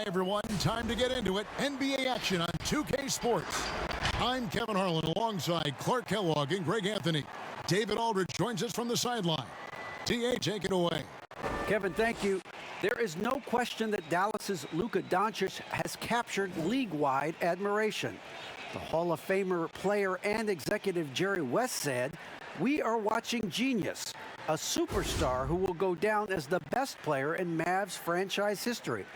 Hi, everyone. Time to get into it. NBA action on 2K Sports. I'm Kevin Harlan alongside Clark Kellogg and Greg Anthony. David Aldridge joins us from the sideline. TA, take it away. Kevin, thank you. There is no question that Dallas's Luka Doncic has captured league-wide admiration. The Hall of Famer player and executive Jerry West said, "We are watching genius, a superstar who will go down as the best player in Mavs franchise history."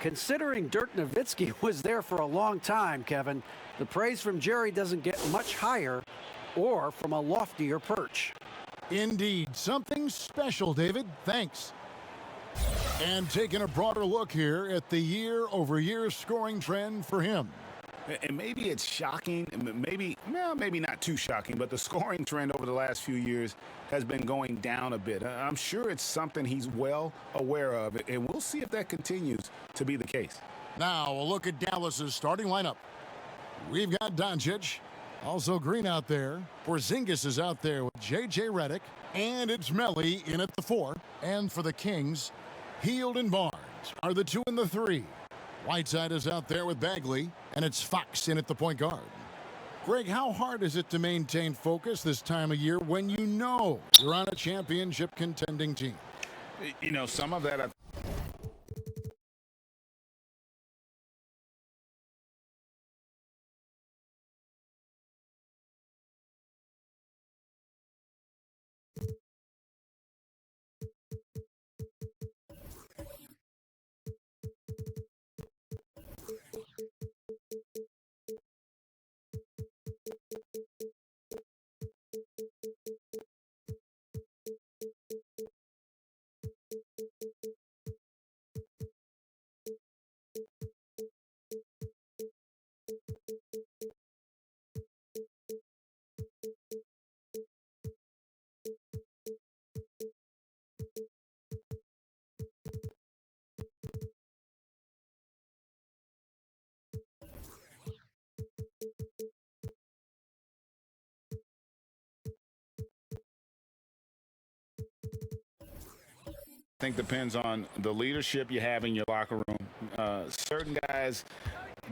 Considering Dirk Nowitzki was there for a long time, Kevin, the praise from Jerry doesn't get much higher or from a loftier perch. Indeed, something special, David. Thanks. And taking a broader look here at the year-over-year scoring trend for him. And maybe it's shocking, maybe not too shocking, but the scoring trend over the last few years has been going down a bit. I'm sure it's something he's well aware of, and we'll see if that continues to be the case. Now, a look at Dallas's starting lineup. We've got Doncic, also Green out there. Porzingis is out there with J.J. Redick, and it's Melli in at the 4. And for the Kings, Hield and Barnes are the 2 and the 3. Whiteside is out there with Bagley, and it's Fox in at the point guard. Greg, how hard is it to maintain focus this time of year when you know you're on a championship contending team? You know, some of that I think depends on the leadership you have in your locker room. Certain guys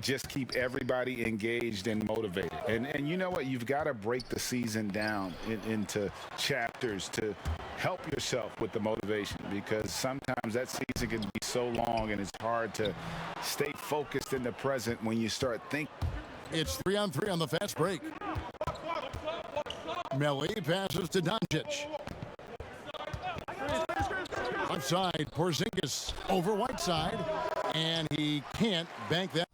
just keep everybody engaged and motivated. And you know what? You've got to break the season down into chapters to help yourself with the motivation, because sometimes that season can be so long and it's hard to stay focused in the present when you start thinking. It's 3-on-3 on the fast break. Melli passes to Doncic. Left side, Porzingis over Whiteside, and he can't bank that.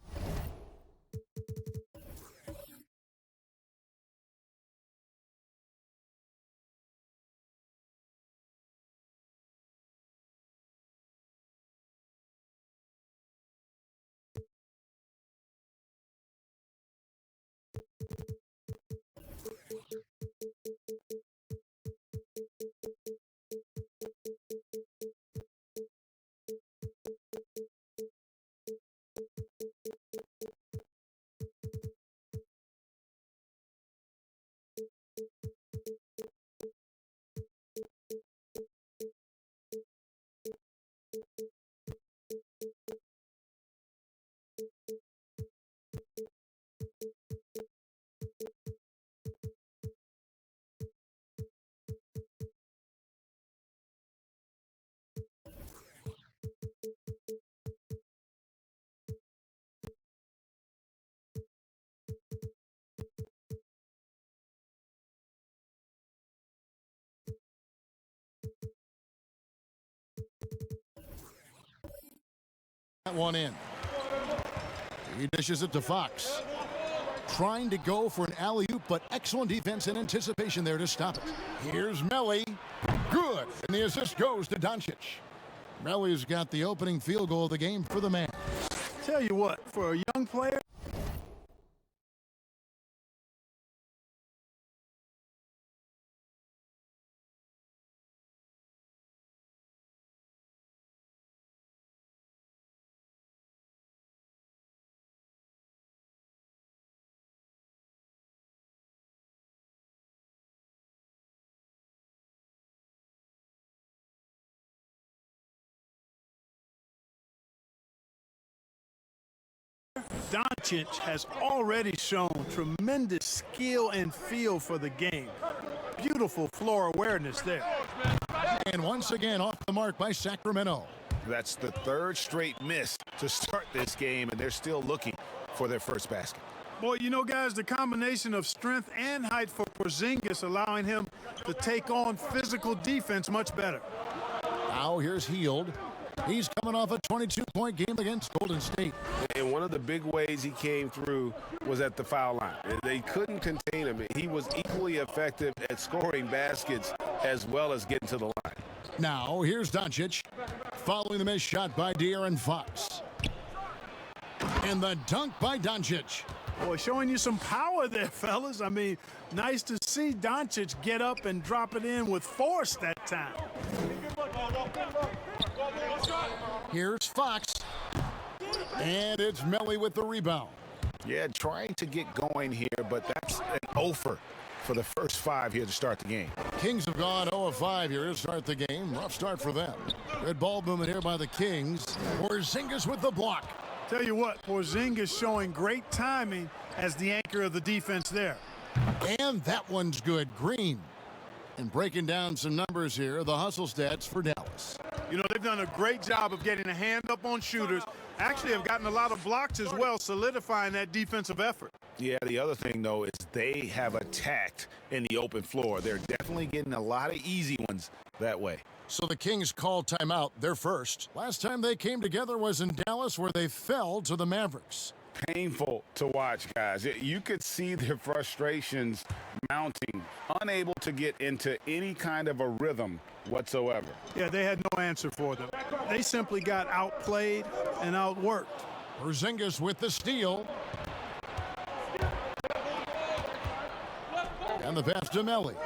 That one in. He dishes it to Fox. Trying to go for an alley-oop, but excellent defense and anticipation there to stop it. Here's Melli. Good. And the assist goes to Doncic. Melli's got the opening field goal of the game for the man. Tell you what, for a young player, Doncic has already shown tremendous skill and feel for the game. Beautiful floor awareness there. And once again off the mark by Sacramento. That's the third straight miss to start this game, and they're still looking for their first basket. Boy, you know, guys, the combination of strength and height for Porzingis allowing him to take on physical defense much better. Now here's Hield. He's coming off a 22-point game against Golden State. And one of the big ways he came through was at the foul line. They couldn't contain him. He was equally effective at scoring baskets as well as getting to the line. Now here's Doncic, following the missed shot by De'Aaron Fox. And the dunk by Doncic. Boy, showing you some power there, fellas. I mean, nice to see Doncic get up and drop it in with force that time. Here's Fox. And it's Melly with the rebound. Yeah, trying to get going here, but that's an offer for the first 5 here to start the game. Kings have gone 0 of 5 here to start the game. Rough start for them. Good ball movement here by the Kings. Porzingis with the block. Tell you what, Porzingis showing great timing as the anchor of the defense there. And that one's good. Green. And breaking down some numbers here, the hustle stats for Dallas. You know, they've done a great job of getting a hand up on shooters. Actually have gotten a lot of blocks as well, solidifying that defensive effort. Yeah, the other thing, though, is they have attacked in the open floor. They're definitely getting a lot of easy ones that way. So the Kings call timeout, their first. Last time they came together was in Dallas, where they fell to the Mavericks. Painful to watch, guys. You could see their frustrations mounting, unable to get into any kind of a rhythm whatsoever. Yeah, they had no answer for them. They simply got outplayed and outworked. Porzingis with the steal. And the pass to Melly.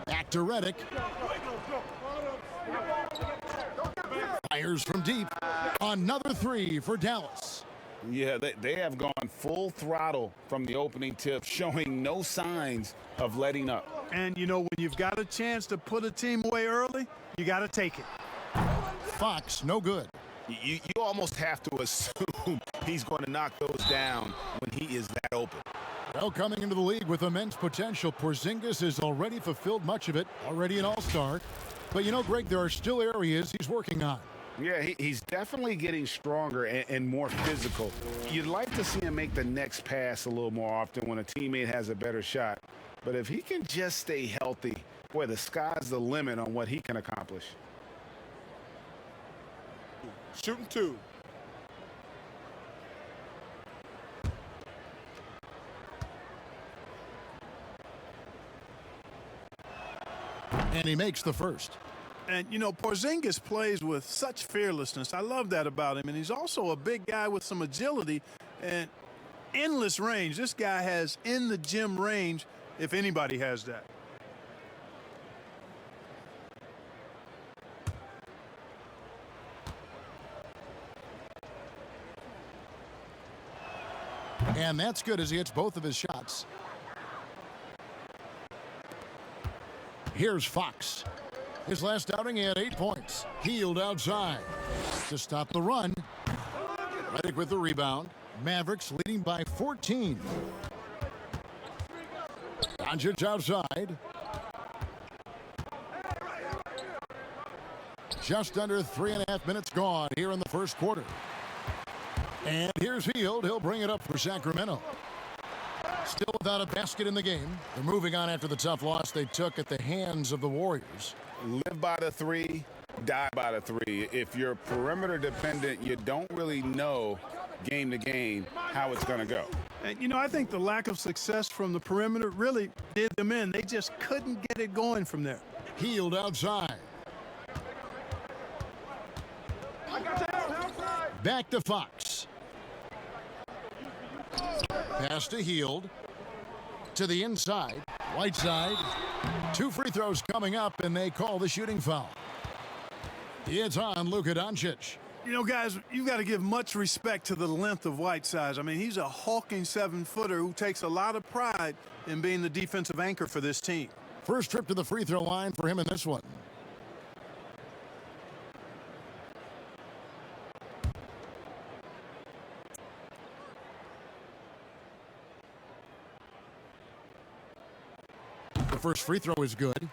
Back to Redick. Fires from deep. Another three for Dallas. Yeah, they have gone full throttle from the opening tip, showing no signs of letting up. And, you know, when you've got a chance to put a team away early, you got to take it. Fox, no good. You almost have to assume he's going to knock those down when he is that open. Well, coming into the league with immense potential, Porzingis has already fulfilled much of it, already an all-star. But, you know, Greg, there are still areas he's working on. Yeah, he's definitely getting stronger and more physical. You'd like to see him make the next pass a little more often when a teammate has a better shot. But if he can just stay healthy, boy, the sky's the limit on what he can accomplish. Shooting two. And he makes the first. And, you know, Porzingis plays with such fearlessness. I love that about him. And he's also a big guy with some agility and endless range. This guy has in the gym range, if anybody has that. And that's good as he hits both of his shots. Here's Fox. His last outing, he had 8 points. Hield outside to stop the run. Redick with the rebound. Mavericks leading by 14. Doncic outside. Just under 3.5 minutes gone here in the first quarter. And here's Hield. He'll bring it up for Sacramento. Still without a basket in the game. They're moving on after the tough loss they took at the hands of the Warriors. Live by the three, die by the three. If you're perimeter dependent, you don't really know game to game how it's going to go. And, you know, I think the lack of success from the perimeter really did them in. They just couldn't get it going from there. Hield outside. Back to Fox. Pass to Hield. To the inside. Whiteside. 2 free throws coming up, and they call the shooting foul. It's on Luka Doncic. You know, guys, you've got to give much respect to the length of Whiteside. I mean, he's a hulking 7-footer who takes a lot of pride in being the defensive anchor for this team. First trip to the free throw line for him in this one. The first free throw is good.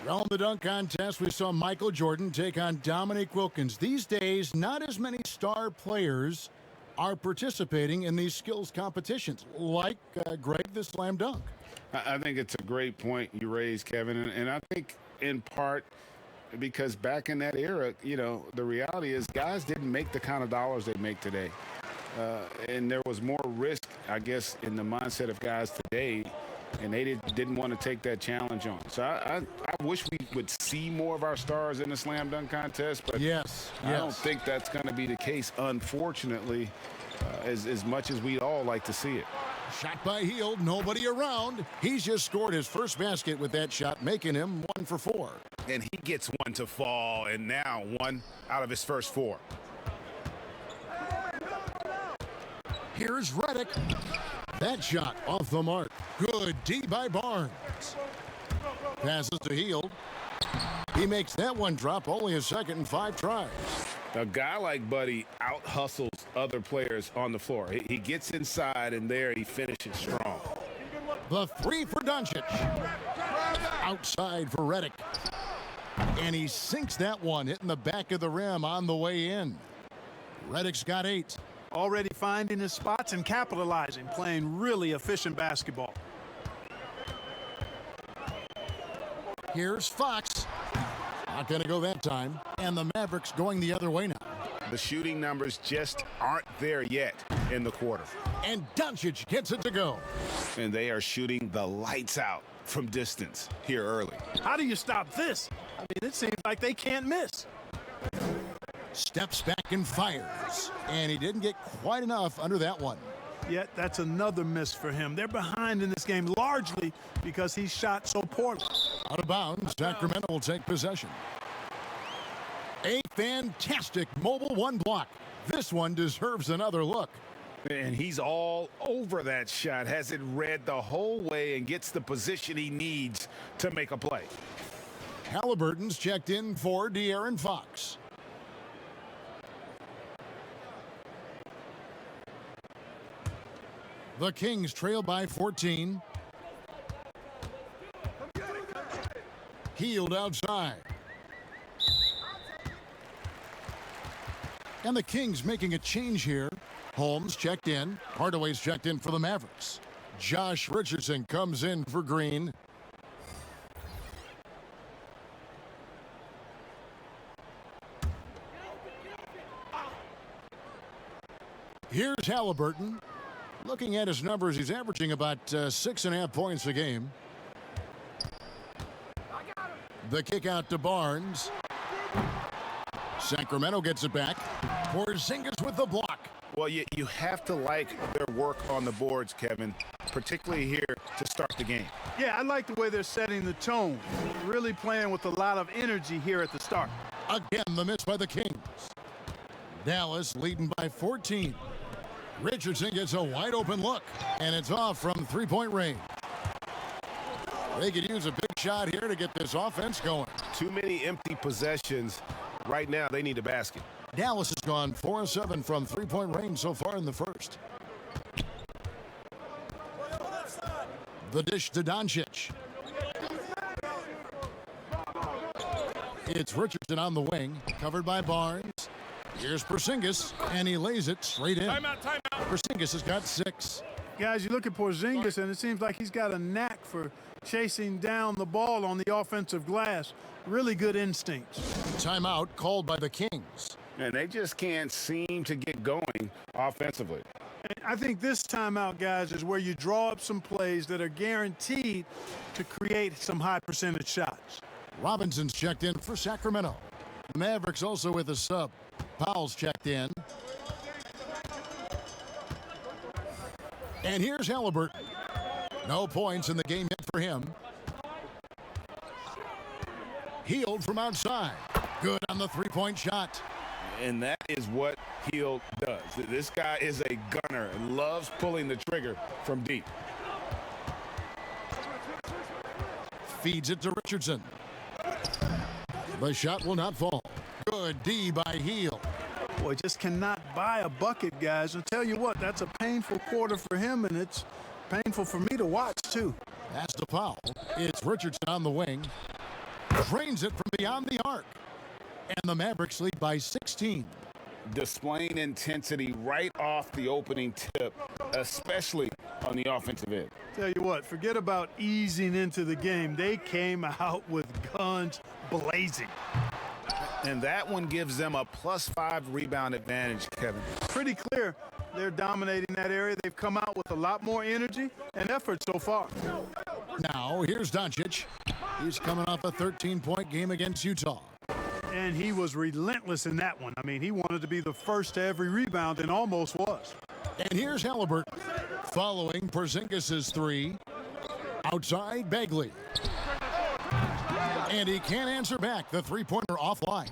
Well, in the dunk contest, we saw Michael Jordan take on Dominique Wilkins. These days, not as many star players are participating in these skills competitions, like Greg the Slam Dunk. I think it's a great point you raised, Kevin, and I think in part because back in that era, you know, the reality is guys didn't make the kind of dollars they make today. And there was more risk, I guess, in the mindset of guys today, and they didn't want to take that challenge on. So I wish we would see more of our stars in the slam dunk contest, but I don't think that's going to be the case, unfortunately, as much as we'd all like to see it. Shot by Hield, nobody around. He's just scored his first basket with that shot, making him 1 for 4. And he gets one to fall, and now 1 out of his first 4. Here's Redick. That shot off the mark. Good D by Barnes. Passes to Hield. He makes that one drop, only a second and 5 tries. A guy like Buddy out-hustles other players on the floor. He gets inside, and there he finishes strong. The 3 for Doncic. Outside for Redick. And he sinks that one, hitting the back of the rim on the way in. Redick's got 8. Already finding his spots and capitalizing, playing really efficient basketball. Here's Fox. Not going to go that time. And the Mavericks going the other way now. The shooting numbers just aren't there yet in the quarter. And Doncic gets it to go. And they are shooting the lights out from distance here early. How do you stop this? I mean, it seems like they can't miss. Steps back and fires. And he didn't get quite enough under that one. Yet that's another miss for him. They're behind in this game largely because he shot so poorly. Out of bounds, Sacramento will take possession. A fantastic mobile 1 block. This one deserves another look. And he's all over that shot, has it read the whole way, and gets the position he needs to make a play. Halliburton's checked in for De'Aaron Fox. The Kings trail by 14. Hield outside. And the Kings making a change here. Holmes checked in. Hardaway's checked in for the Mavericks. Josh Richardson comes in for Green. Here's Halliburton. Looking at his numbers, he's averaging about 6.5 points a game. The kick out to Barnes. Sacramento gets it back. Porzingis with the block. Well, you have to like their work on the boards, Kevin, particularly here to start the game. Yeah, I like the way they're setting the tone. Really playing with a lot of energy here at the start. Again, the miss by the Kings. Dallas leading by 14. Richardson gets a wide open look, and it's off from 3-point range. They could use a big shot here to get this offense going. Too many empty possessions. Right now, they need a basket. Dallas has gone 4-7 from 3-point range so far in the first. The dish to Doncic. It's Richardson on the wing, covered by Barnes. Here's Porzingis, and he lays it straight in. Timeout. Porzingis has got 6. Guys, you look at Porzingis, and it seems like he's got a knack for chasing down the ball on the offensive glass. Really good instincts. Timeout called by the Kings. And they just can't seem to get going offensively. And I think this timeout, guys, is where you draw up some plays that are guaranteed to create some high percentage shots. Robinson's checked in for Sacramento. The Mavericks also with a sub. Powell's checked in. And here's Halliburton. No points in the game yet for him. Hield from outside. Good on the 3-point shot. And that is what Hield does. This guy is a gunner and loves pulling the trigger from deep. Feeds it to Richardson. The shot will not fall. Good D by Hield. Boy, just cannot buy a bucket, guys. I'll tell you what, that's a painful quarter for him, and it's painful for me to watch, too. That's to Powell. It's Richardson on the wing. Drains it from beyond the arc. And the Mavericks lead by 16. Displaying intensity right off the opening tip, especially on the offensive end. Tell you what, forget about easing into the game. They came out with guns blazing. And that one gives them a +5 rebound advantage, Kevin. Pretty clear they're dominating that area. They've come out with a lot more energy and effort so far. Now, here's Doncic. He's coming off a 13-point game against Utah. And he was relentless in that one. I mean, he wanted to be the first to every rebound and almost was. And here's Halliburton following Porzingis' three. Outside Bagley. And he can't answer back. The three-pointer offline.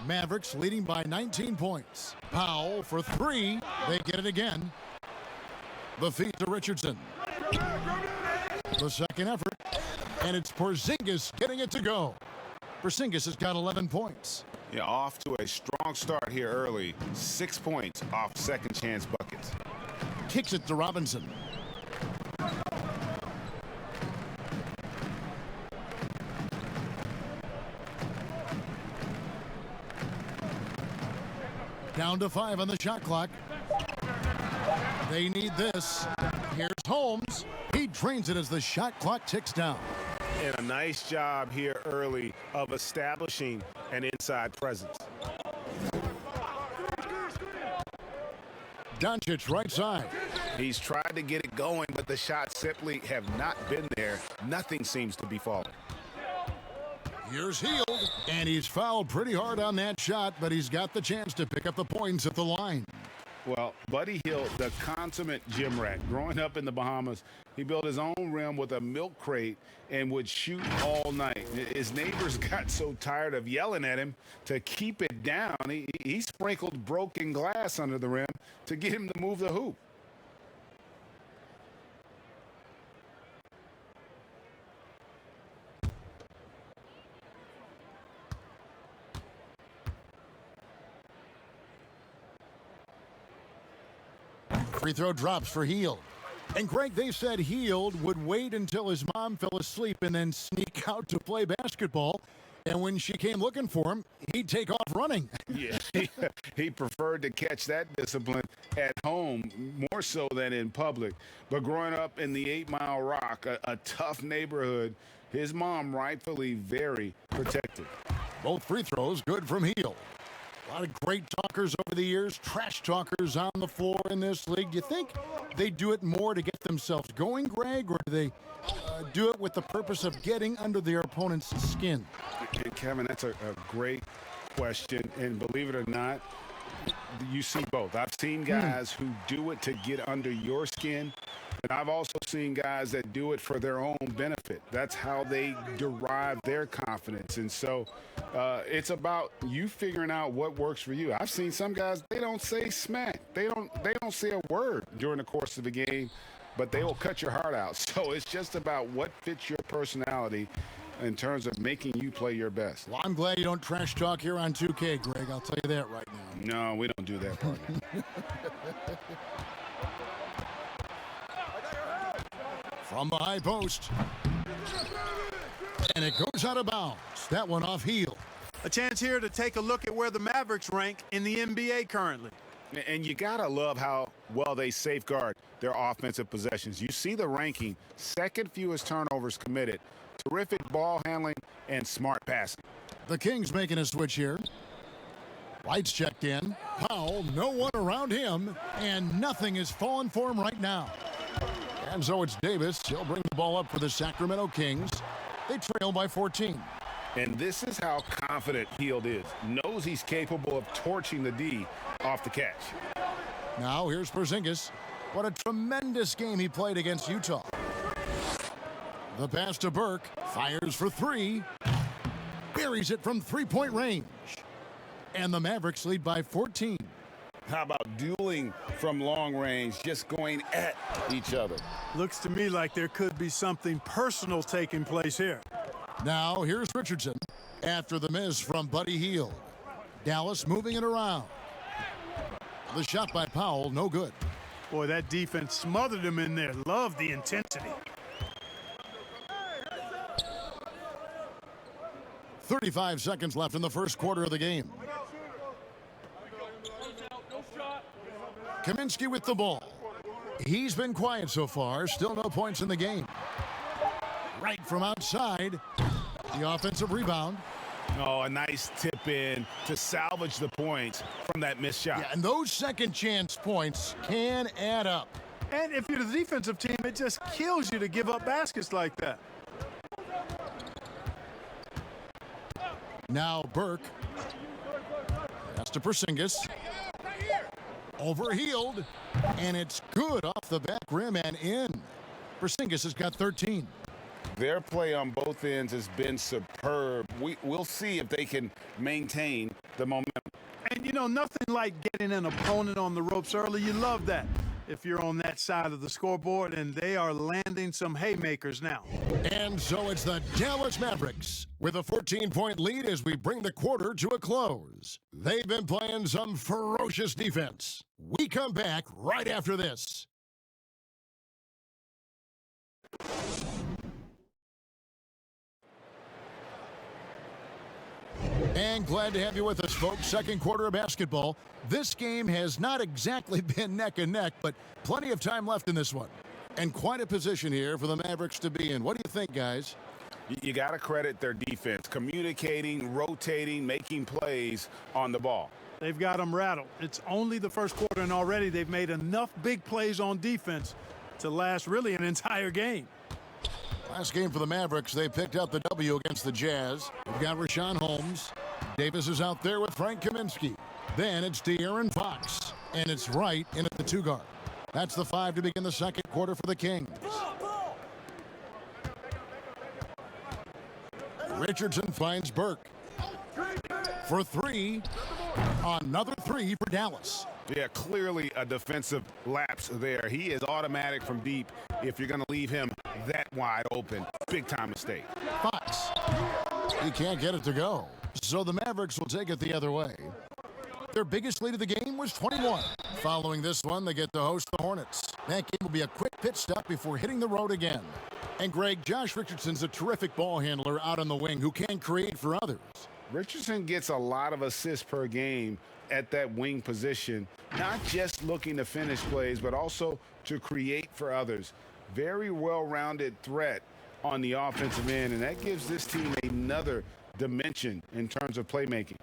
Mavericks leading by 19 points. Powell for three. They get it again. The feed to Richardson. The second effort. And it's Porzingis getting it to go. Porzingis has got 11 points. Yeah, off to a strong start here early. 6 points off second chance buckets. Kicks it to Robinson. Down to 5 on the shot clock. They need this. Here's Holmes. He drains it as the shot clock ticks down. And a nice job here early of establishing an inside presence. Doncic right side. He's tried to get it going, but the shots simply have not been there. Nothing seems to be falling. Here's Hield, and he's fouled pretty hard on that shot, but he's got the chance to pick up the points at the line. Well, Buddy Hield, the consummate gym rat, growing up in the Bahamas, he built his own rim with a milk crate and would shoot all night. His neighbors got so tired of yelling at him to keep it down. He sprinkled broken glass under the rim to get him to move the hoop. Free throw drops for Hield. And Greg, they said Hield would wait until his mom fell asleep and then sneak out to play basketball. And when she came looking for him, he'd take off running. Yeah, he preferred to catch that discipline at home more so than in public. But growing up in the 8 Mile Rock, a tough neighborhood, his mom rightfully very protective. Both free throws good from Hield. A lot of great talkers over the years, trash talkers on the floor in this league. Do you think they do it more to get themselves going, Greg, or do they do it with the purpose of getting under their opponent's skin? And Kevin, that's a great question. And believe it or not, you see both. I've seen guys who do it to get under your skin, and I've also seen guys that do it for their own benefit. That's how they derive their confidence. And so it's about you figuring out what works for you. I've seen some guys, they don't say smack. They don't say a word during the course of the game, but they will cut your heart out. So it's just about what fits your personality in terms of making you play your best. Well, I'm glad you don't trash talk here on 2K, Greg. I'll tell you that right now. No, we don't do that part. From the high post. And it goes out of bounds. That one off Hield. A chance here to take a look at where the Mavericks rank in the NBA currently. And you got to love how well they safeguard their offensive possessions. You see the ranking, second fewest turnovers committed, terrific ball handling, and smart passing. The Kings making a switch here. Lights checked in. Powell, no one around him, and nothing is falling for him right now. And so it's Davis. He'll bring the ball up for the Sacramento Kings. They trail by 14. And this is how confident Hield is. Knows he's capable of torching the D off the catch. Now here's Porzingis. What a tremendous game he played against Utah. The pass to Burke. Fires for three. Buries it from three-point range. And the Mavericks lead by 14. How about dueling from long range, just going at each other? Looks to me like there could be something personal taking place here. Now here's Richardson after the miss from Buddy Hield. Dallas moving it around. The shot by Powell, no good. Boy, that defense smothered him in there. Love the intensity. 35 seconds left in the first quarter of the game. Kaminsky with the ball. He's been quiet so far. Still no points in the game. Right from outside. The offensive rebound. Oh, a nice tip in to salvage the points from that missed shot. Yeah, and those second chance points can add up. And if you're the defensive team, it just kills you to give up baskets like that. Now Burke. That's to Porzingis. Overhealed. And it's good off the back rim and in. Porzingis has got 13. Their play on both ends has been superb. We'll see if they can maintain the momentum. And, you know, nothing like getting an opponent on the ropes early. You love that if you're on that side of the scoreboard, and they are landing some haymakers now. And so it's the Dallas Mavericks with a 14-point lead as we bring the quarter to a close. They've been playing some ferocious defense. We come back right after this. And glad to have you with us, folks. Second quarter of basketball. This game has not exactly been neck and neck, but plenty of time left in this one. And quite a position here for the Mavericks to be in. What do you think, guys? You got to credit their defense, communicating, rotating, making plays on the ball. They've got them rattled. It's only the first quarter, and already they've made enough big plays on defense to last really an entire game. Last game for the Mavericks, they picked up the W against the Jazz. We've got Rashawn Holmes. Davis is out there with Frank Kaminsky. Then it's De'Aaron Fox. And it's Wright in at the 2 guard. That's the 5 to begin the second quarter for the Kings. Richardson finds Burke. For 3. Another 3 for Dallas. Yeah, clearly a defensive lapse there. He is automatic from deep if you're going to leave him that wide open. Big time mistake. Fox. He can't get it to go. So the Mavericks will take it the other way. Their biggest lead of the game was 21. Following this one, they get to host the Hornets. That game will be a quick pit stop before hitting the road again. And Greg, Josh Richardson's a terrific ball handler out on the wing who can create for others. Richardson gets a lot of assists per game at that wing position, not just looking to finish plays, but also to create for others. Very well-rounded threat on the offensive end, and that gives this team another dimension in terms of playmaking.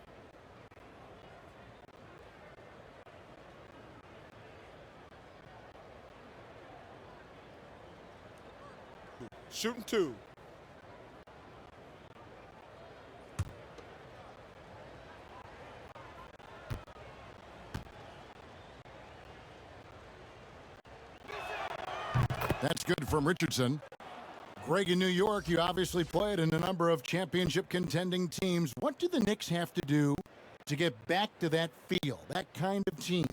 Shooting 2. That's good from Richardson. Greg, in New York, you obviously played in a number of championship contending teams. What do the Knicks have to do to get back to that feel, that kind of team?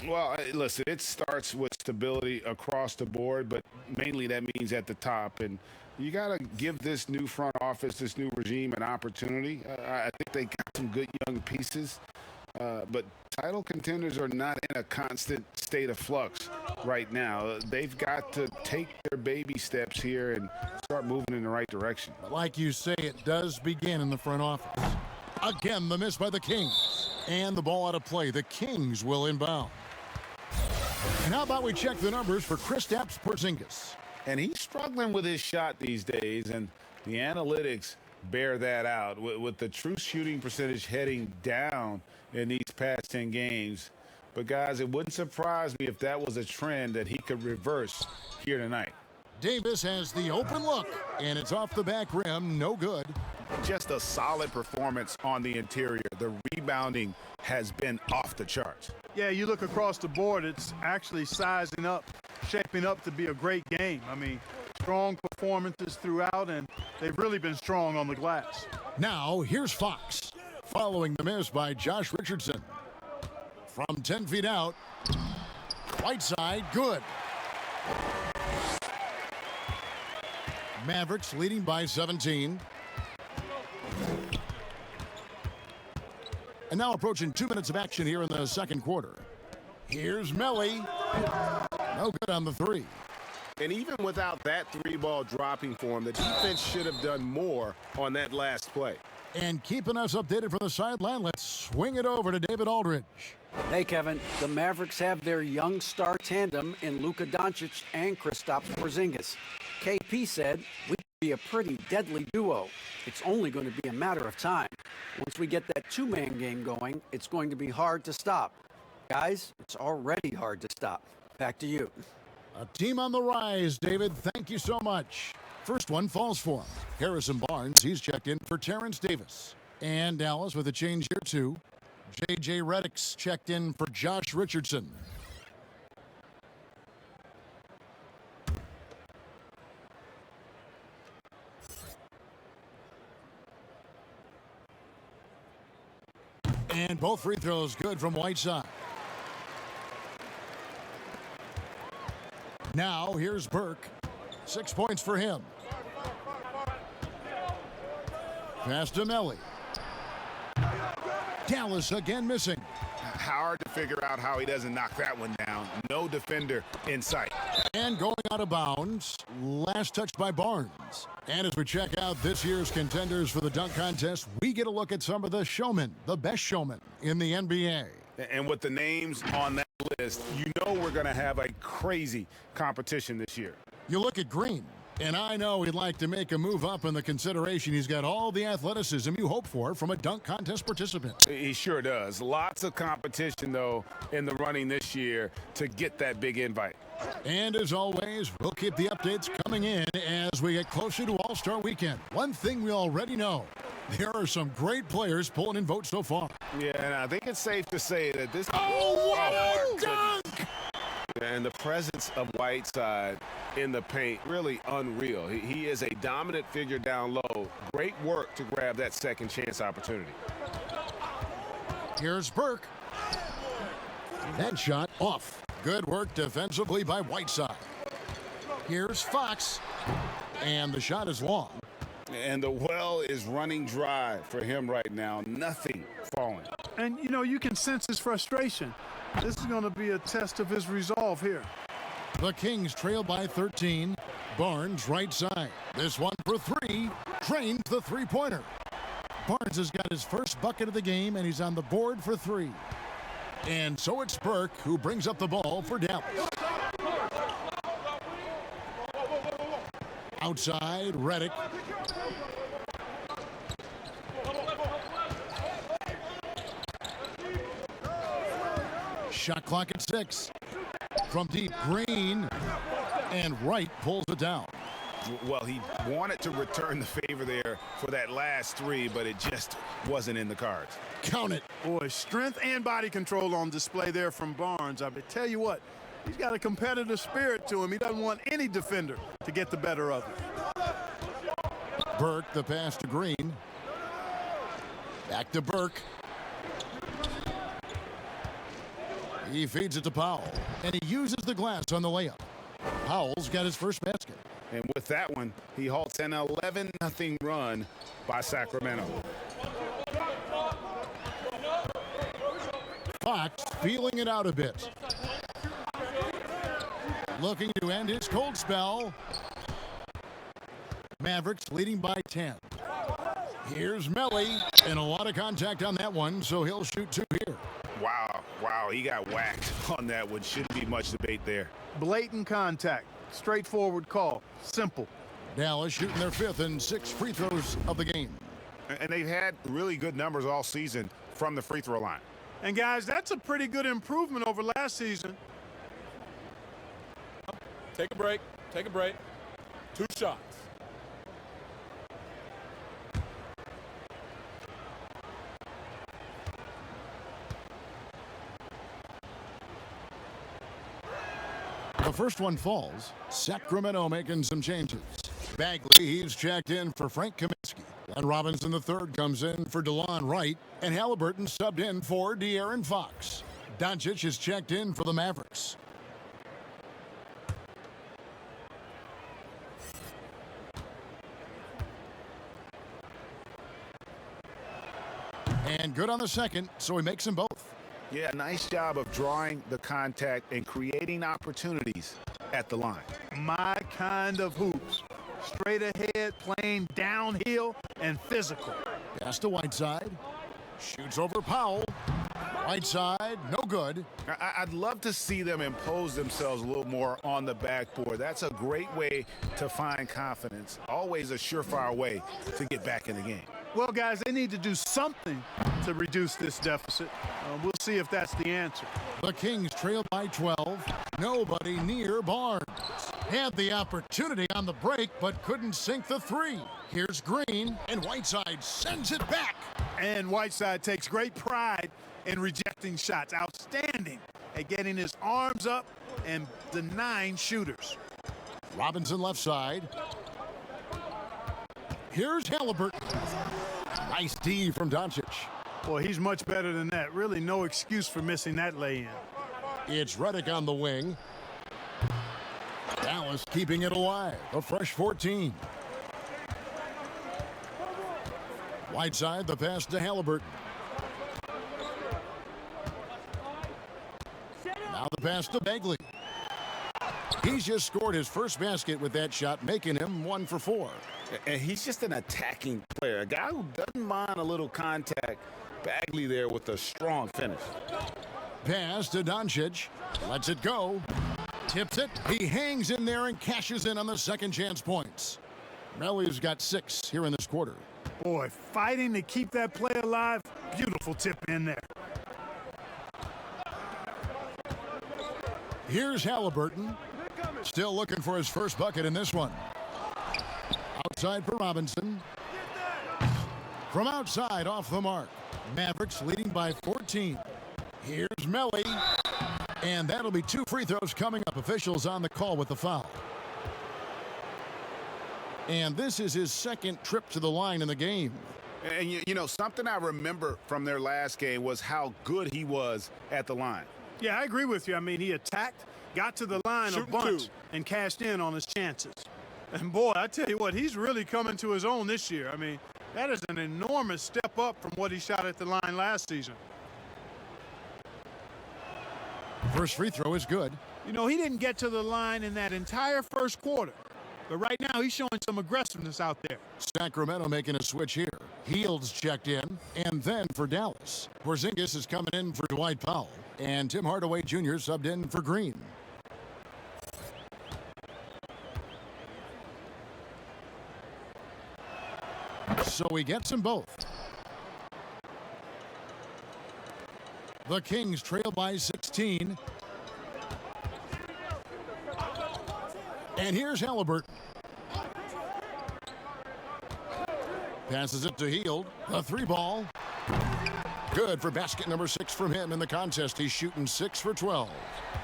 Well, listen, it starts with stability across the board, but mainly that means at the top. And you got to give this new front office, this new regime, an opportunity. I think they got some good young pieces. But title contenders are not in a constant state of flux right now. They've got to take their baby steps here and start moving in the right direction. But like you say, it does begin in the front office. Again, the miss by the Kings. And the ball out of play. The Kings will inbound. And how about we check the numbers for Kristaps Porzingis? And he's struggling with his shot these days, and the analytics bear that out. With the true shooting percentage heading down in these past 10 games. But, guys, it wouldn't surprise me if that was a trend that he could reverse here tonight. Davis has the open look, and it's off the back rim. No good. Just a solid performance on the interior. The rebounding has been off the charts. Yeah, you look across the board, it's actually sizing up, shaping up to be a great game. I mean, strong performances throughout, and they've really been strong on the glass. Now, here's Fox, following the miss by Josh Richardson. From 10 feet out, right side, good. Mavericks leading by 17. And now approaching 2 minutes of action here in the second quarter. Here's Melly. No good on the three. And even without that three ball dropping for him, the defense should have done more on that last play. And keeping us updated from the sideline, let's swing it over to David Aldridge. Hey, Kevin, the Mavericks have their young star tandem in Luka Doncic and Kristaps Porzingis. KP said, we could be a pretty deadly duo. It's only going to be a matter of time. Once we get that two-man game going, it's going to be hard to stop. Guys, it's already hard to stop. Back to you. A team on the rise, David. Thank you so much. First one falls for him. Harrison Barnes, he's checked in for Terrence Davis. And Dallas with a change here, too. J.J. Redick's checked in for Josh Richardson. And both free throws good from Whiteside. Now here's Burke. 6 points for him. Pass to Melly. Dallas again missing. Hard to figure out how he doesn't knock that one down. No defender in sight. And going out of bounds. Last touch by Barnes. And as we check out this year's contenders for the dunk contest, we get a look at some of the showmen, the best showmen in the NBA. And with the names on that list, you know we're going to have a crazy competition this year. You look at Green, and I know he'd like to make a move up in the consideration. He's got all the athleticism you hope for from a dunk contest participant. He sure does. Lots of competition, though, in the running this year to get that big invite. And as always, we'll keep the updates coming in as we get closer to All-Star Weekend. One thing we already know, there are some great players pulling in votes so far. Yeah, and I think it's safe to say that this... Oh, what a dunk! And the presence of Whiteside in the paint, really unreal. He is a dominant figure down low. Great work to grab that second chance opportunity. Here's Burke. That shot off. Good work defensively by Whiteside. Here's Fox. And the shot is long. And the well is running dry for him right now. Nothing falling. And, you know, you can sense his frustration. This is going to be a test of his resolve here. The Kings trail by 13. Barnes right side. This one for three. Drains the three-pointer. Barnes has got his first bucket of the game, and he's on the board for three. And so it's Burke who brings up the ball for Dallas. Outside, Redick. Shot clock at 6. From deep, Green. And Wright pulls it down. Well, he wanted to return the favor there for that last three, but it just wasn't in the cards. Count it. Boy, strength and body control on display there from Barnes. I tell you what, he's got a competitive spirit to him. He doesn't want any defender to get the better of him. Burke, the pass to Green. Back to Burke. He feeds it to Powell, and he uses the glass on the layup. Powell's got his first basket. And with that one, he halts an 11-0 run by Sacramento. Fox feeling it out a bit. Looking to end his cold spell. Mavericks leading by 10. Here's Melly, and a lot of contact on that one, so he'll shoot two here. Wow, he got whacked on that one. Shouldn't be much debate there. Blatant contact. Straightforward call. Simple. Dallas shooting their 5th and 6th free throws of the game. And they've had really good numbers all season from the free throw line. And, guys, that's a pretty good improvement over last season. Take a break. Take a break. 2 shots. The first one falls. Sacramento making some changes. Bagley, he's checked in for Frank Kaminsky. And Robinson III comes in for DeLon Wright. And Halliburton subbed in for De'Aaron Fox. Doncic is checked in for the Mavericks. And good on the second, so he makes them both. Yeah, nice job of drawing the contact and creating opportunities at the line. My kind of hoops. Straight ahead, playing downhill, and physical. Pass to Whiteside. Shoots over Powell. Whiteside, no good. I'd love to see them impose themselves a little more on the backboard. That's a great way to find confidence. Always a surefire way to get back in the game. Well, guys, they need to do something to reduce this deficit. We'll see if that's the answer. The Kings trail by 12. Nobody near Barnes. Had the opportunity on the break, but couldn't sink the three. Here's Green, and Whiteside sends it back. And Whiteside takes great pride in rejecting shots. Outstanding at getting his arms up and denying shooters. Robinson left side. Here's Halliburton. Nice D from Doncic. Boy, he's much better than that. Really no excuse for missing that lay-in. It's Redick on the wing. Dallas keeping it alive. A fresh 14. Whiteside, the pass to Halliburton. Now the pass to Bagley. He's just scored his first basket with that shot, making him 1 for 4. And he's just an attacking player, a guy who doesn't mind a little contact. Bagley there with a strong finish. Pass to Doncic. Lets it go. Tips it. He hangs in there and cashes in on the second chance points. Melly's got 6 here in this quarter. Boy, fighting to keep that play alive. Beautiful tip in there. Here's Halliburton. Still looking for his first bucket in this one. Outside for Robinson. From outside, off the mark. Mavericks leading by 14. Here's Melly. And that'll be 2 free throws coming up. Officials on the call with the foul. And this is his second trip to the line in the game. And, you know, something I remember from their last game was how good he was at the line. Yeah, I agree with you. I mean, he attacked, got to the line a bunch, and cashed in on his chances. And, boy, I tell you what, he's really coming to his own this year. I mean, that is an enormous step up from what he shot at the line last season. First free throw is good. You know, he didn't get to the line in that entire first quarter. But right now, he's showing some aggressiveness out there. Sacramento making a switch here. Heald's checked in. And then for Dallas, Porzingis is coming in for Dwight Powell. And Tim Hardaway Jr. subbed in for Green. So he gets them both. The Kings trail by 16. And here's Halliburton. Passes it to Hield. A 3-ball. Good for basket number 6 from him in the contest. He's shooting 6 for 12.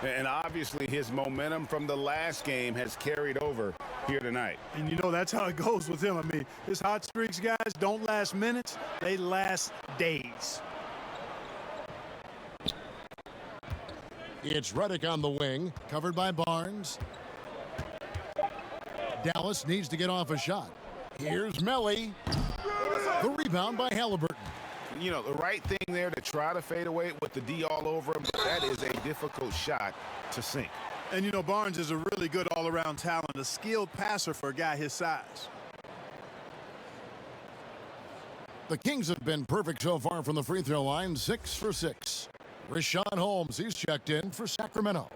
And obviously his momentum from the last game has carried over here tonight. And you know, that's how it goes with him. I mean, his hot streaks, guys, don't last minutes. They last days. It's Redick on the wing, covered by Barnes. Dallas needs to get off a shot. Here's Melly. The rebound by Halliburton. You know, the right thing there to try to fade away with the D all over him, but that is a difficult shot to sink. And, you know, Barnes is a really good all-around talent, a skilled passer for a guy his size. The Kings have been perfect so far from the free throw line, 6 for 6. Richaun Holmes, he's checked in for Sacramento.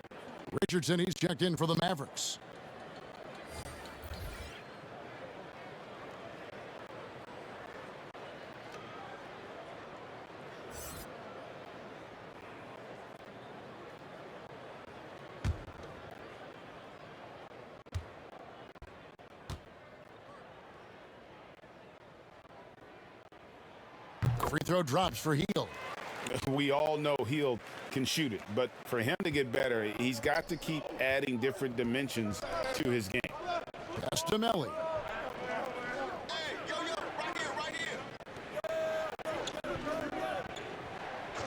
Richardson, he's checked in for the Mavericks. Free throw drops for Hield. We all know Hield can shoot it, but for him to get better, he's got to keep adding different dimensions to his game. Pass to Melly.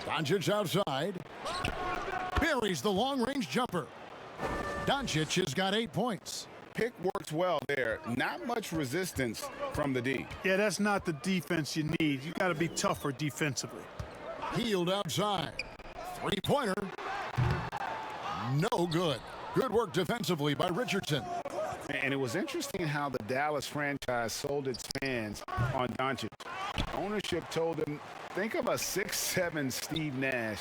Doncic outside. Buries the long-range jumper. Doncic has got 8 points. Pick works well there. Not much resistance from the D. Yeah, that's not the defense you need. You got to be tougher defensively. Hield outside. Three-pointer. No good. Good work defensively by Richardson. And it was interesting how the Dallas franchise sold its fans on Doncic. Ownership told them, think of a 6'7" Steve Nash.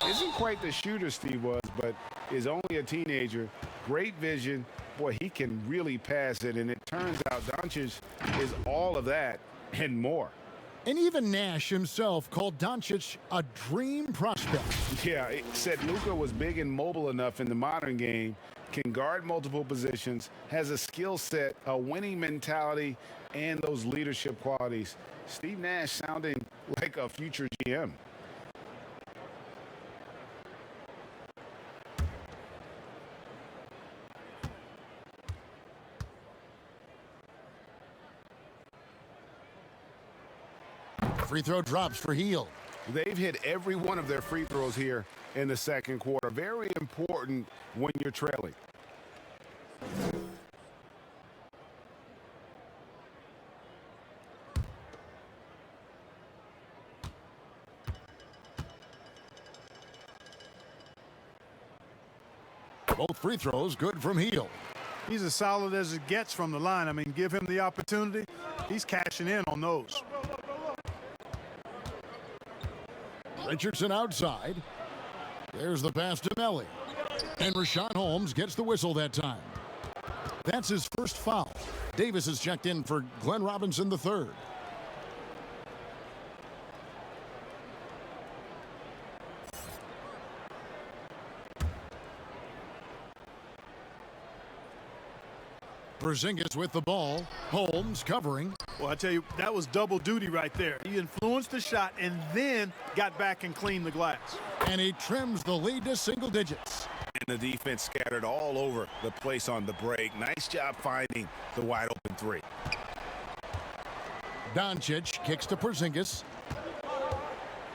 Isn't quite the shooter Steve was, but is only a teenager. Great vision. Boy, he can really pass it. And it turns out Doncic is all of that and more. And even Nash himself called Doncic a dream prospect. Yeah, it said Luka was big and mobile enough in the modern game, can guard multiple positions, has a skill set, a winning mentality, and those leadership qualities. Steve Nash sounding like a future GM. Free throw drops for Hield. They've hit every one of their free throws here in the second quarter. Very important when you're trailing. Both free throws good from Hield. He's as solid as it gets from the line. I mean, give him the opportunity. He's cashing in on those. Richardson outside. There's the pass to Melly. And Rashawn Holmes gets the whistle that time. That's his first foul. Davis is checked in for Glenn Robinson III. Porzingis with the ball. Holmes covering. Well, I tell you, that was double duty right there. He influenced the shot and then got back and cleaned the glass. And he trims the lead to single digits. And the defense scattered all over the place on the break. Nice job finding the wide open three. Doncic kicks to Porzingis.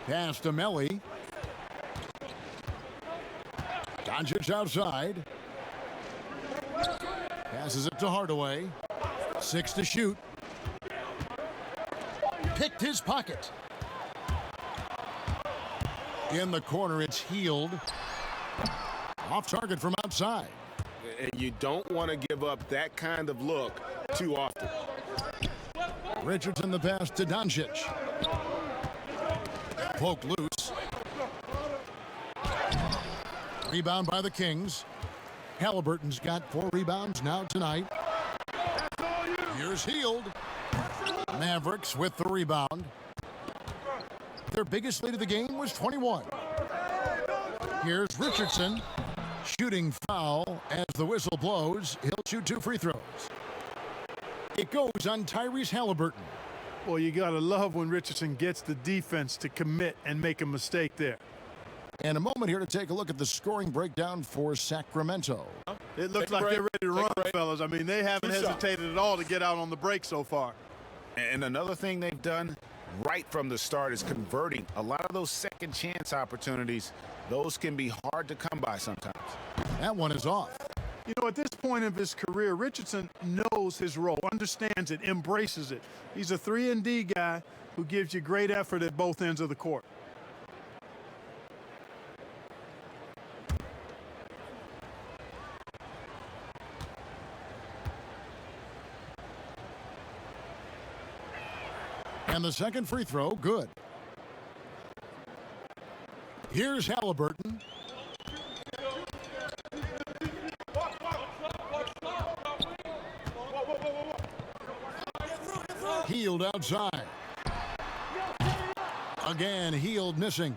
Pass to Melly. Doncic outside. Passes it to Hardaway. 6 to shoot. Picked his pocket. In the corner, it's Hield. Off target from outside. And you don't want to give up that kind of look too often. Richardson the pass to Doncic. Poke loose. Rebound by the Kings. Halliburton's got 4 rebounds now tonight. Here's Hield. Mavericks with the rebound. Their biggest lead of the game was 21. Here's Richardson. Shooting foul as the whistle blows. He'll shoot 2 free throws. It goes on Tyrese Halliburton. Well, you got to love when Richardson gets the defense to commit and make a mistake there. And a moment here to take a look at the scoring breakdown for Sacramento. It looks like they're ready to run, fellas. I mean, they haven't hesitated at all to get out on the break so far. And another thing they've done right from the start is converting a lot of those second chance opportunities. Those can be hard to come by sometimes. That one is off. You know, at this point of his career, Richardson knows his role, understands it, embraces it. He's a 3-and-D guy who gives you great effort at both ends of the court. And the second free throw, good. Here's Halliburton. Hield outside. Again, Hield missing.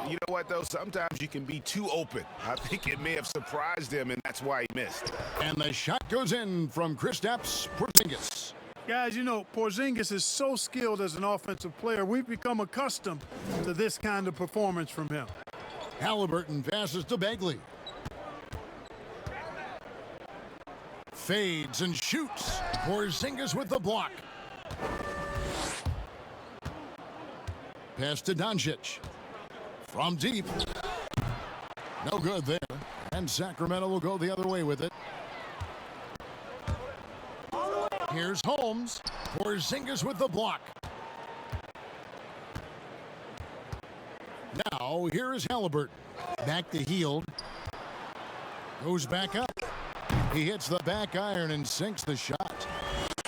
You know what, though? Sometimes you can be too open. I think it may have surprised him, and that's why he missed. And the shot goes in from Kristaps Porzingis. Guys, you know, Porzingis is so skilled as an offensive player. We've become accustomed to this kind of performance from him. Halliburton passes to Bagley. Fades and shoots. Porzingis with the block. Pass to Doncic. From deep. No good there. And Sacramento will go the other way with it. Here's Holmes. Porzingis with the block. Now, here is Halliburton. Back to Hield. Goes back up. He hits the back iron and sinks the shot.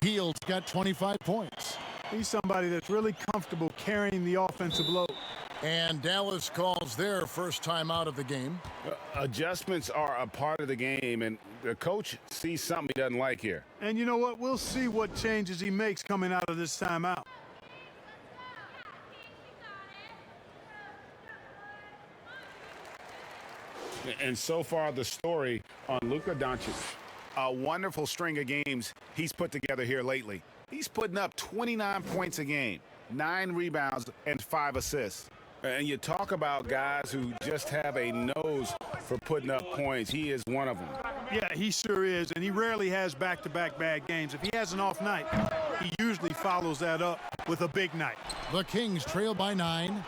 Hield's got 25 points. He's somebody that's really comfortable carrying the offensive load. And Dallas calls their first time out of the game. Adjustments are a part of the game, and the coach sees something he doesn't like here. And you know what? We'll see what changes he makes coming out of this timeout. And so far, the story on Luka Doncic. A wonderful string of games he's put together here lately. He's putting up 29 points a game, 9 rebounds, and 5 assists. And you talk about guys who just have a nose for putting up points. He is one of them. Yeah, he sure is, and he rarely has back-to-back bad games. If he has an off night, he usually follows that up with a big night. The Kings trail by 9.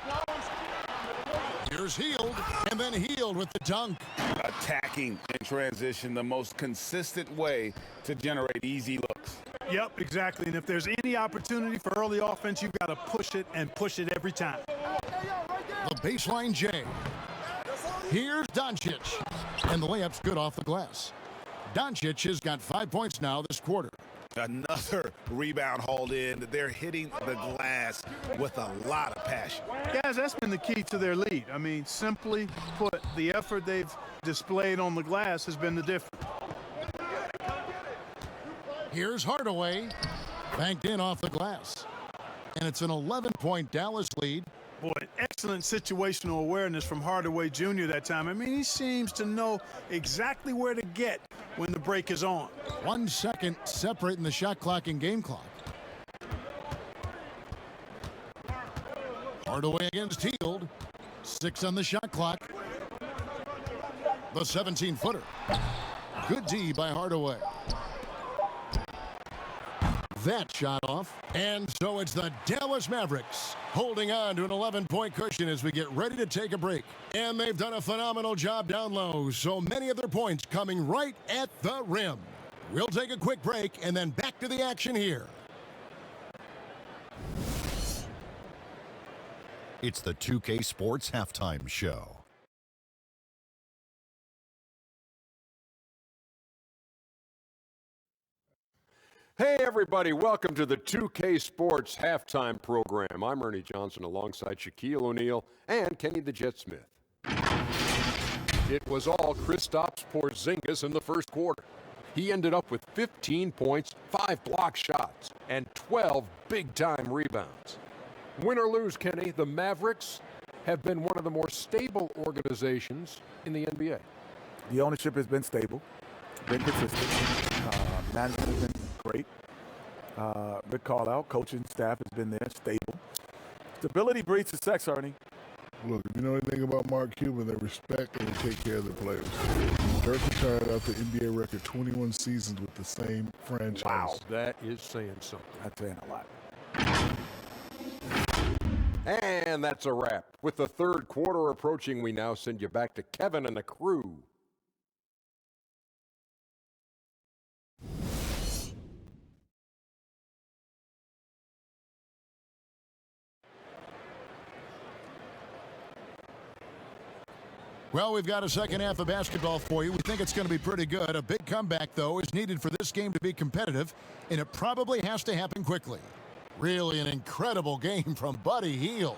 Here's Hield, and then Hield with the dunk. Attacking in transition, the most consistent way to generate easy looks. Yep, exactly, and if there's any opportunity for early offense, you've got to push it and push it every time. The baseline J. Here's Doncic. And the layup's good off the glass. Doncic has got 5 points now this quarter. Another rebound hauled in. They're hitting the glass with a lot of passion. Guys, that's been the key to their lead. I mean, simply put, the effort they've displayed on the glass has been the difference. Here's Hardaway. Banked in off the glass. And it's an 11-point Dallas lead. Boy, excellent situational awareness from Hardaway Jr. that time. I mean, he seems to know exactly where to get when the break is on. 1 second separating the shot clock and game clock. Hardaway against Hield. 6 on the shot clock. The 17-footer. Good D by Hardaway. That shot off. And so it's the Dallas Mavericks holding on to an 11-point cushion as we get ready to take a break. And they've done a phenomenal job down low. So many of their points coming right at the rim. We'll take a quick break and then back to the action here. It's the 2K Sports Halftime Show. Hey everybody, welcome to the 2K Sports Halftime Program. I'm Ernie Johnson alongside Shaquille O'Neal and Kenny the Jet Smith. It was all Kristaps Porzingis in the first quarter. He ended up with 15 points, 5 block shots, and 12 big-time rebounds. Win or lose, Kenny, the Mavericks have been one of the more stable organizations in the NBA. The ownership has been stable, been consistent. Management has been great. Rick Carlisle, coaching staff has been there, stable. Stability breeds success, Ernie. Look, if you know anything about Mark Cuban, they respect and they take care of their players. Dirk retired after NBA record 21 seasons with the same franchise. Wow, that is saying something. That's saying a lot. And that's a wrap. With the third quarter approaching, we now send you back to Kevin and the crew. Well, we've got a second half of basketball for you. We think it's going to be pretty good. A big comeback, though, is needed for this game to be competitive, and it probably has to happen quickly. Really an incredible game from Buddy Hield.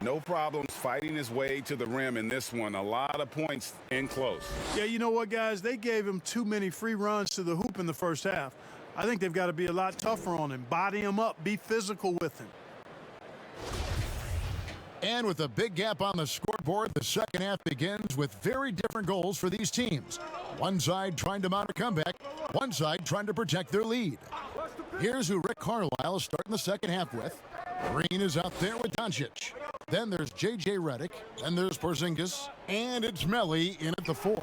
No problems fighting his way to the rim in this one. A lot of points in close. Yeah, you know what, guys? They gave him too many free runs to the hoop in the first half. I think they've got to be a lot tougher on him. Body him up. Be physical with him. And with a big gap on the scoreboard, the second half begins with very different goals for these teams. One side trying to mount a comeback, one side trying to protect their lead. Here's who Rick Carlisle is starting the second half with. Green is out there with Doncic. Then there's J.J. Redick. Then there's Porzingis. And it's Melly in at the 4.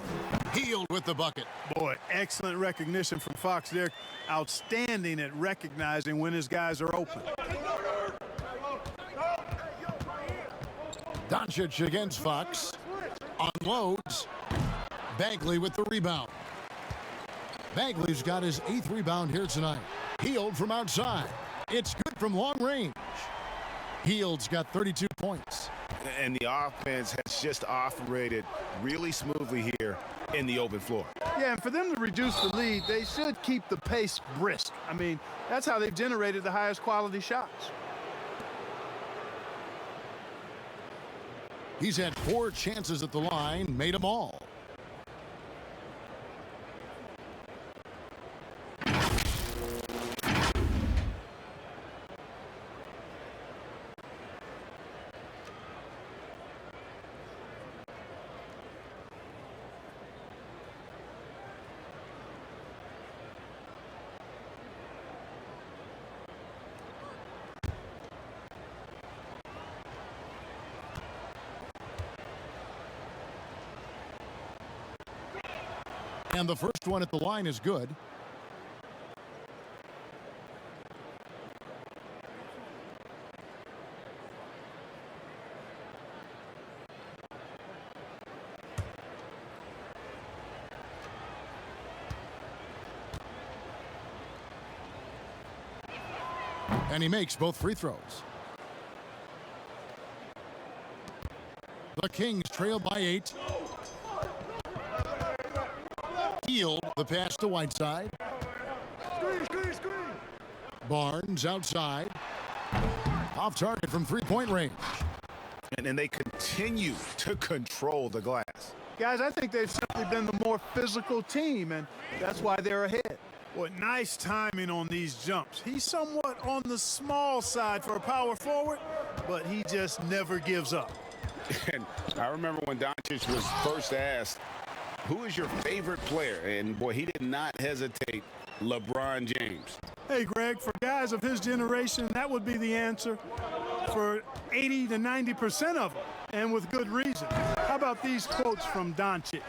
Hield with the bucket. Boy, excellent recognition from Fox there. Outstanding at recognizing when his guys are open. Doncic against Fox. Unloads. Bagley with the rebound. Bagley's got his 8th rebound here tonight. Hield from outside. It's good from long range. Hield's got 32 points. And the offense has just operated really smoothly here in the open floor. Yeah, and for them to reduce the lead, they should keep the pace brisk. I mean, that's how they've generated the highest quality shots. He's had 4 chances at the line, made them all. And the first one at the line is good. And he makes both free throws. The Kings trail by 8. Healed the pass to Whiteside. Barnes outside. Off target from three-point range. And they continue to control the glass. Guys, I think they've simply been the more physical team, and that's why they're ahead. Boy, nice timing on these jumps. He's somewhat on the small side for a power forward, but he just never gives up. And I remember when Doncic was first asked, who is your favorite player? And boy, he did not hesitate. LeBron James. Hey, Greg, for guys of his generation, that would be the answer for 80 to 90% of them, and with good reason. How about these quotes from Doncic?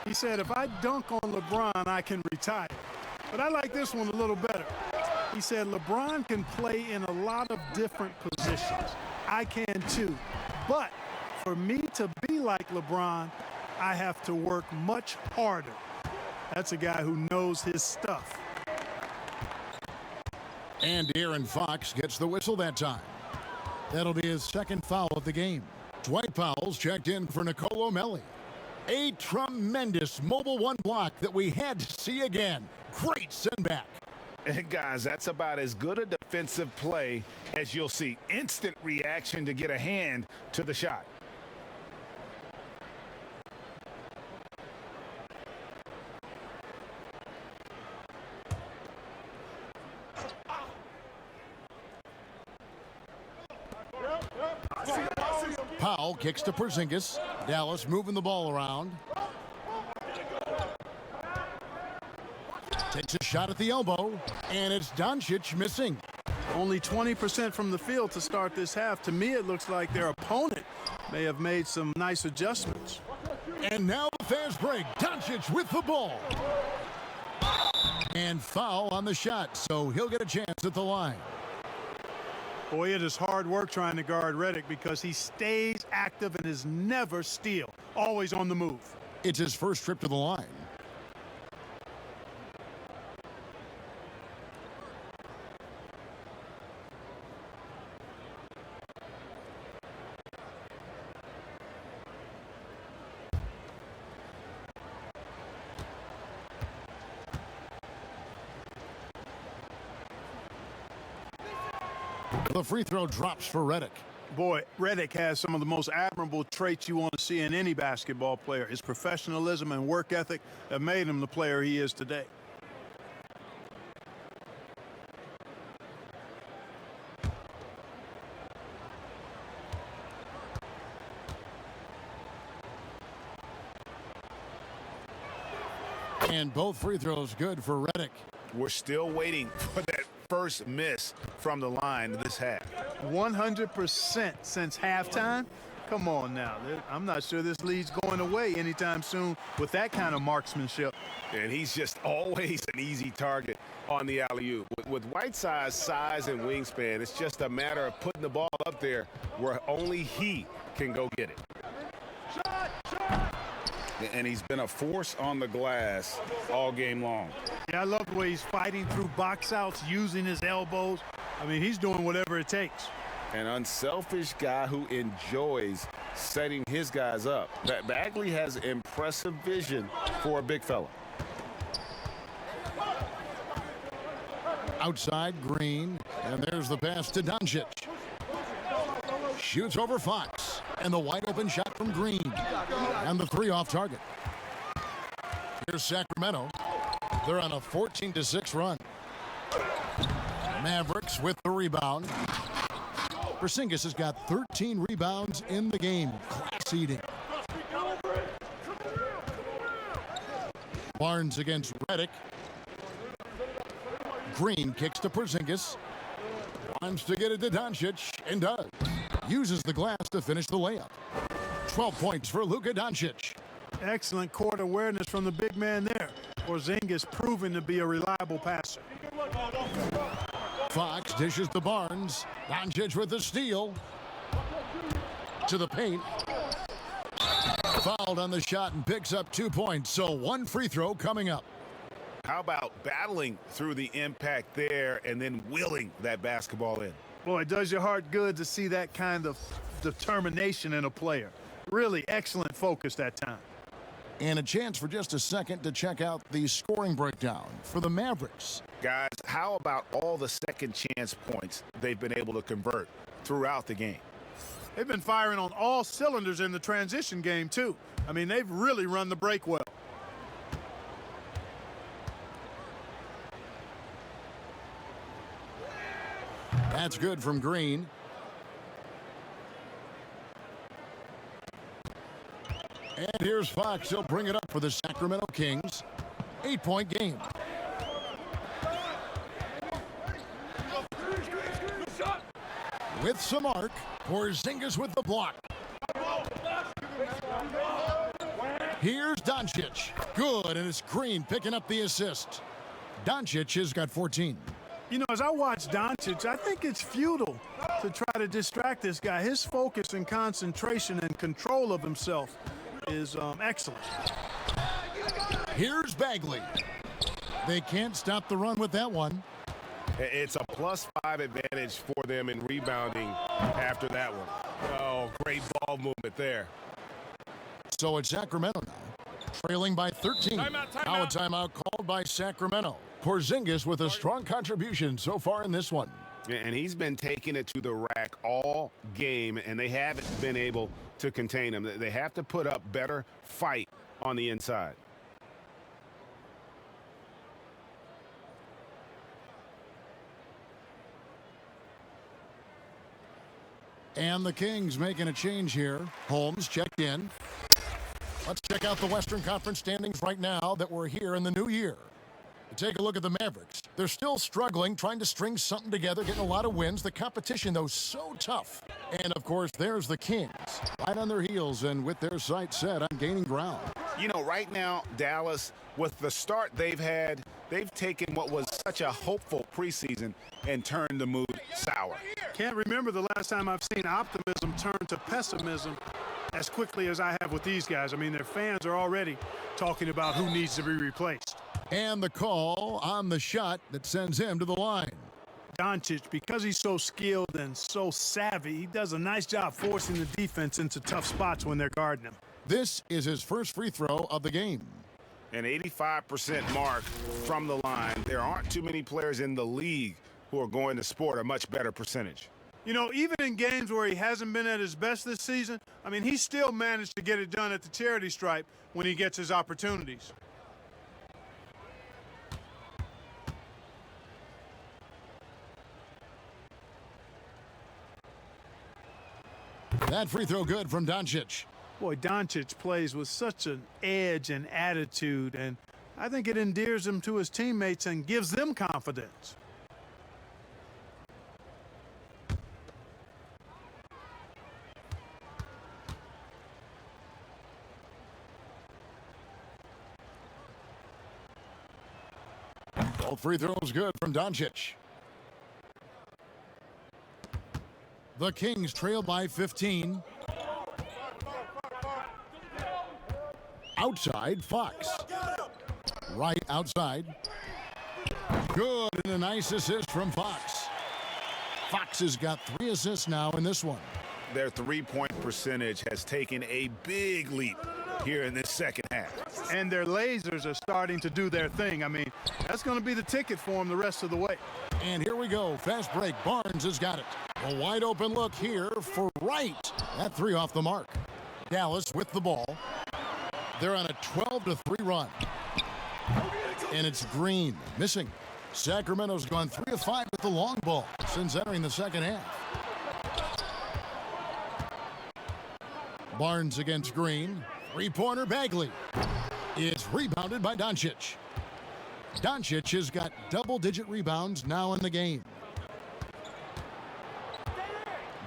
He said, if I dunk on LeBron, I can retire. But I like this one a little better. He said, LeBron can play in a lot of different positions. I can too. But for me to be like LeBron, I have to work much harder. That's a guy who knows his stuff. And Aaron Fox gets the whistle that time. That'll be his second foul of the game. Dwight Powell's checked in for Nicolo Melli. A tremendous mobile one block that we had to see again. Great send back. And guys, that's about as good a defensive play as you'll see. Instant reaction to get a hand to the shot. Powell kicks to Porzingis. Dallas moving the ball around. Takes a shot at the elbow, and it's Doncic missing. Only 20% from the field to start this half. To me, it looks like their opponent may have made some nice adjustments. And now the fast break. Doncic with the ball. And foul on the shot, so he'll get a chance at the line. Boy, it is hard work trying to guard Redick because he stays active and is never still, always on the move. It's his first trip to the line. The free throw drops for Redick. Boy, Redick has some of the most admirable traits you want to see in any basketball player. His professionalism and work ethic have made him the player he is today. And both free throws good for Redick. We're still waiting for that first miss from the line this half. 100% since halftime. Come on now. I'm not sure this lead's going away anytime soon with that kind of marksmanship. And he's just always an easy target on the alley-oop. With Whiteside's size and wingspan, it's just a matter of putting the ball up there where only he can go get it. And he's been a force on the glass all game long. Yeah, I love the way he's fighting through box outs, using his elbows. I mean, he's doing whatever it takes. An unselfish guy who enjoys setting his guys up. Bagley has impressive vision for a big fella. Outside, Green, and there's the pass to Doncic. Shoots over Fox, and the wide open shot from Green, and the three off target. Here's Sacramento. They're on a 14-6 run. Mavericks with the rebound. Porzingis has got 13 rebounds in the game. Class eating. Barnes against Redick. Green kicks to Porzingis. Wants to get it to Doncic, and does. Uses the glass to finish the layup. 12 points for Luka Doncic. Excellent court awareness from the big man there. Porzingis proven to be a reliable passer. Fox dishes to Barnes. Doncic with the steal. To the paint. Fouled on the shot and picks up 2 points. So one free throw coming up. How about battling through the impact there and then willing that basketball in? Boy, it does your heart good to see that kind of determination in a player. Really excellent focus that time. And a chance for just a second to check out the scoring breakdown for the Mavericks. Guys, how about all the second chance points they've been able to convert throughout the game? They've been firing on all cylinders in the transition game, too. I mean, they've really run the break well. That's good from Green. And here's Fox. He'll bring it up for the Sacramento Kings. 8-point game. With some arc, Porzingis with the block. Here's Doncic. Good, and it's Green picking up the assist. Doncic has got 14. You know, as I watch Doncic, I think it's futile to try to distract this guy. His focus and concentration and control of himself is excellent. Here's Bagley. They can't stop the run with that one. It's a +5 advantage for them in rebounding after that one. Oh, great ball movement there. So it's Sacramento now, trailing by 13. Now a timeout called by Sacramento. Porzingis with a strong contribution so far in this one. And he's been taking it to the rack all game, and they haven't been able to contain him. They have to put up better fight on the inside. And the Kings making a change here. Holmes checked in. Let's check out the Western Conference standings right now that we're here in the new year. Take a look at the Mavericks. They're still struggling, trying to string something together, getting a lot of wins. The competition, though, so tough. And, of course, there's the Kings, right on their heels and with their sights set on gaining ground. You know, right now, Dallas, with the start they've had, they've taken what was such a hopeful preseason and turned the mood sour. Can't remember the last time I've seen optimism turn to pessimism as quickly as I have with these guys. I mean, their fans are already talking about who needs to be replaced. And the call on the shot that sends him to the line. Doncic, because he's so skilled and so savvy, he does a nice job forcing the defense into tough spots when they're guarding him. This is his first free throw of the game. An 85% mark from the line. There aren't too many players in the league who are going to sport a much better percentage. You know, even in games where he hasn't been at his best this season, I mean, he still managed to get it done at the charity stripe when he gets his opportunities. That free throw good from Doncic. Boy, Doncic plays with such an edge and attitude, and I think it endears him to his teammates and gives them confidence. Both free throws good from Doncic. The Kings trail by 15. Outside, Fox. Right outside. Good, and a nice assist from Fox. Fox has got 3 assists now in this one. Their three-point percentage has taken a big leap here in this second half. And their lasers are starting to do their thing. I mean, that's going to be the ticket for them the rest of the way. And here we go. Fast break. Barnes has got it. A wide open look here for Wright. That 3 off the mark. Dallas with the ball. They're on a 12-3 run. And it's Green missing. Sacramento's gone 3 of 5 with the long ball since entering the second half. Barnes against Green. 3-pointer Bagley. It's rebounded by Doncic. Doncic has got double-digit rebounds now in the game.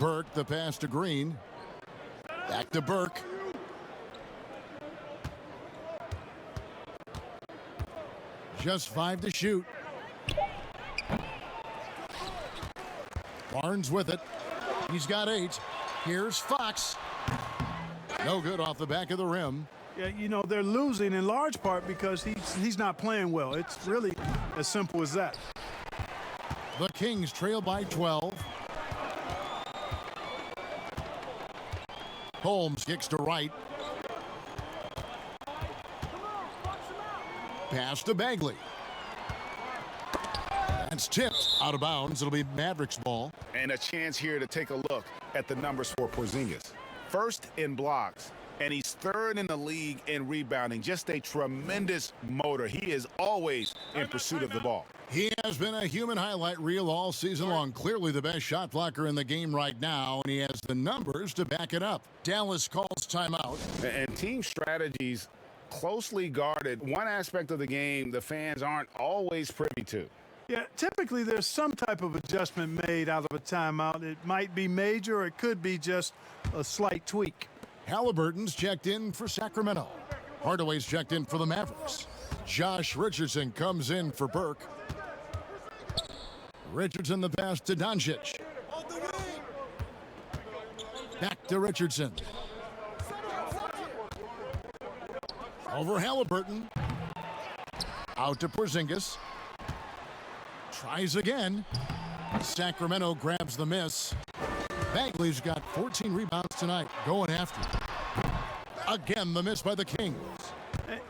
Burke, the pass to Green. Back to Burke. Just 5 to shoot. Barnes with it. He's got 8. Here's Fox. No good off the back of the rim. Yeah, you know, they're losing in large part because he's not playing well. It's really as simple as that. The Kings trail by 12. Holmes kicks to Wright. Pass to Bagley. That's tipped out of bounds. It'll be Mavericks ball. And a chance here to take a look at the numbers for Porzingis. First in blocks, and he's 3rd in the league in rebounding. Just a tremendous motor. He is always in pursuit of the ball. He has been a human highlight reel all season long. Clearly the best shot blocker in the game right now, and he has the numbers to back it up. Dallas calls timeout. And team strategies closely guarded. One aspect of the game the fans aren't always privy to. Yeah, typically there's some type of adjustment made out of a timeout. It might be major, or it could be just a slight tweak. Halliburton's checked in for Sacramento. Hardaway's checked in for the Mavericks. Josh Richardson comes in for Burke. Richardson the pass to Doncic. Back to Richardson. Over Halliburton. Out to Porzingis. Tries again. Sacramento grabs the miss. Bagley's got 14 rebounds tonight. Going after it. Again, the miss by the Kings.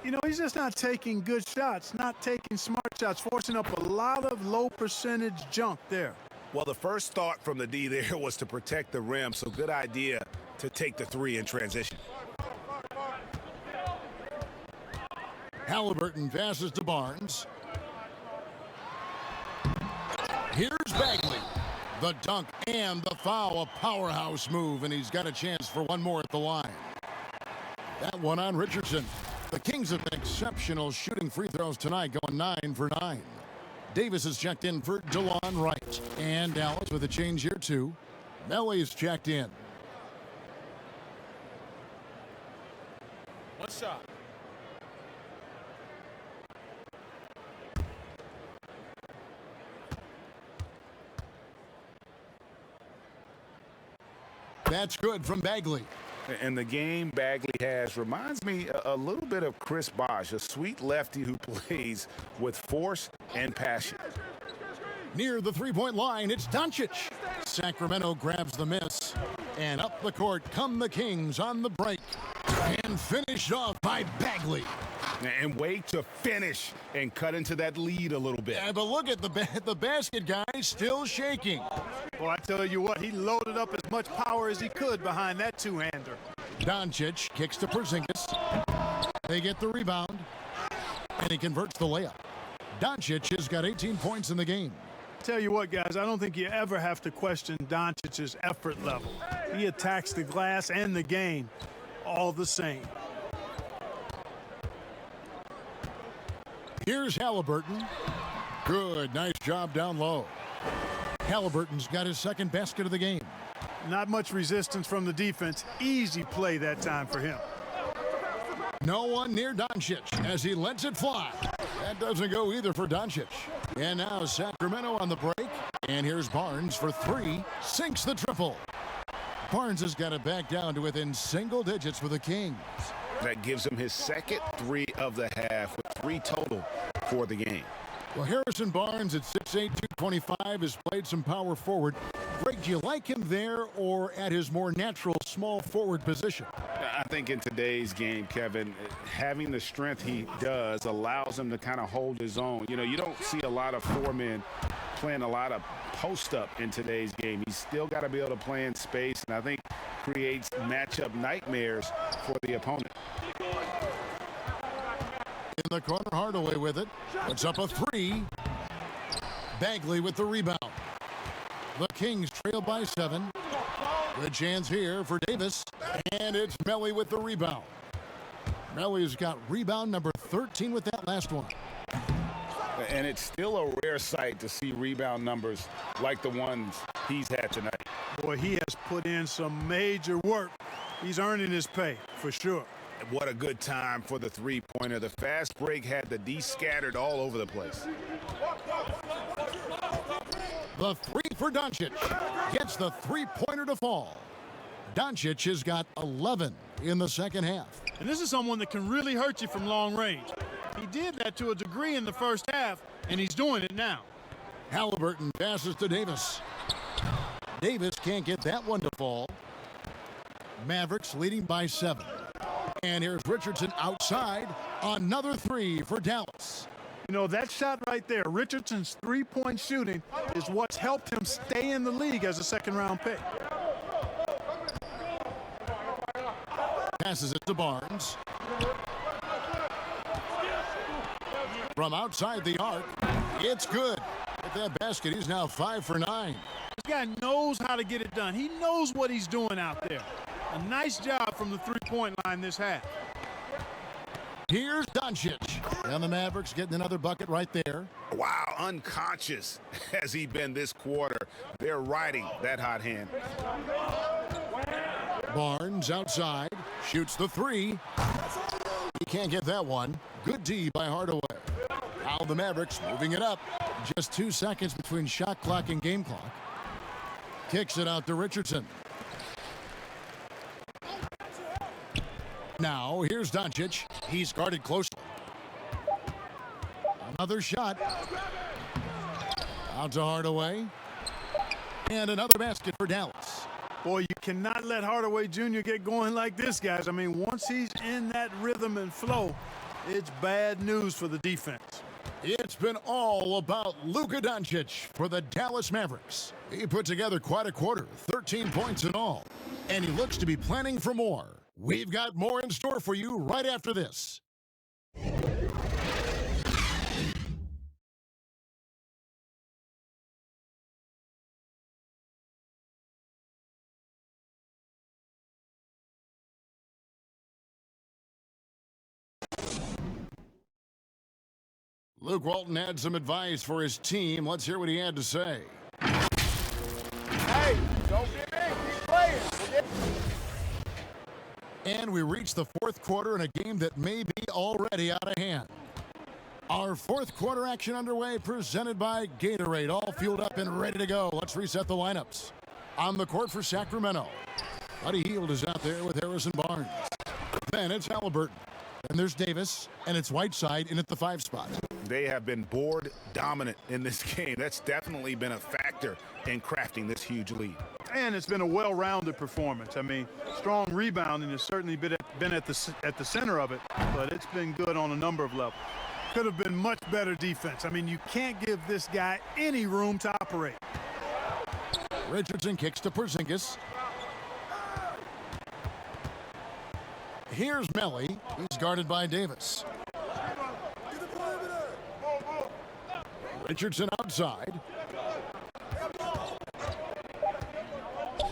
You know, he's just not taking good shots, not taking smart shots, forcing up a lot of low percentage junk there. Well, the first thought from the D there was to protect the rim, so good idea to take the 3 in transition. Halliburton passes to Barnes. Here's Bagley. The dunk and the foul, a powerhouse move, and he's got a chance for one more at the line. That one on Richardson. The Kings have been exceptional shooting free throws tonight, going 9 for 9. Davis is checked in for DeLon Wright. And Dallas with a change here, too. Melly's checked in. One shot. That's good from Bagley. And the game Bagley has reminds me a little bit of Chris Bosh, a sweet lefty who plays with force and passion. Near the three-point line, it's Doncic. Sacramento grabs the miss. And up the court come the Kings on the break. And finished off by Bagley. And wait to finish and cut into that lead a little bit. Yeah, but look at the basket guy still shaking. Well, I tell you what, he loaded up as much power as he could behind that two-hander. Doncic kicks to Porzingis. They get the rebound, and he converts the layup. Doncic has got 18 points in the game. Tell you what, guys, I don't think you ever have to question Doncic's effort level. He attacks the glass and the game all the same. Here's Halliburton. Good, nice job down low. Halliburton's got his second basket of the game. Not much resistance from the defense. Easy play that time for him. No one near Doncic as he lets it fly. That doesn't go either for Doncic. And now Sacramento on the break. And here's Barnes for 3. Sinks the triple. Barnes has got it back down to within single digits for the Kings. That gives him his second 3 of the half, with 3 total for the game. Well, Harrison Barnes at 6'8", 225 has played some power forward. Greg, do you like him there or at his more natural small forward position? I think in today's game, Kevin, having the strength he does allows him to kind of hold his own. You know, you don't see a lot of four-men playing a lot of post-up in today's game. He's still got to be able to play in space, and I think creates matchup nightmares for the opponent. In the corner, Hardaway with it. Puts up a three. Bagley with the rebound. The Kings trail by 7. Good chance here for Davis. And it's Melly with the rebound. Melly's got rebound number 13 with that last one. And it's still a rare sight to see rebound numbers like the ones he's had tonight. Boy, he has put in some major work. He's earning his pay, for sure. What a good time for the three-pointer. The fast break had the D scattered all over the place. The three for Doncic. Gets the three-pointer to fall. Doncic has got 11 in the second half. And this is someone that can really hurt you from long range. He did that to a degree in the first half, and he's doing it now. Halliburton passes to Davis. Davis can't get that one to fall. Mavericks leading by 7. And here's Richardson outside. Another three for Dallas. You know, that shot right there, Richardson's three-point shooting, is what's helped him stay in the league as a second-round pick. Passes it to Barnes. From outside the arc, it's good. At that basket, he's now 5 for 9. This guy knows how to get it done. He knows what he's doing out there. A nice job from the three-point line this half. Here's Doncic. And the Mavericks getting another bucket right there. Wow, unconscious has he been this quarter. They're riding that hot hand. Barnes outside. Shoots the three. He can't get that one. Good D by Hardaway. Now the Mavericks moving it up. Just 2 seconds between shot clock and game clock. Kicks it out to Richardson. Now here's Doncic. He's guarded closely. Another shot. Out to Hardaway. And another basket for Dallas. Boy, you cannot let Hardaway Jr. get going like this, guys. I mean, once he's in that rhythm and flow, it's bad news for the defense. It's been all about Luka Doncic for the Dallas Mavericks. He put together quite a quarter, 13 points in all. And he looks to be planning for more. We've got more in store for you right after this. Luke Walton had some advice for his team. Let's hear what he had to say. Hey, don't get in. Keep playing. And we reach the fourth quarter in a game that may be already out of hand. Our fourth quarter action underway, presented by Gatorade. All fueled up and ready to go. Let's reset the lineups. On the court for Sacramento, Buddy Hield is out there with Harrison Barnes. Then it's Halliburton. And there's Davis, and it's Whiteside in at the 5 spot. They have been board dominant in this game. That's definitely been a factor in crafting this huge lead. And it's been a well-rounded performance. I mean, strong rebounding has certainly been at the center of it, but it's been good on a number of levels. Could have been much better defense. I mean, you can't give this guy any room to operate. Richardson kicks to Porzingis. Here's Melly. He's guarded by Davis. Richardson outside.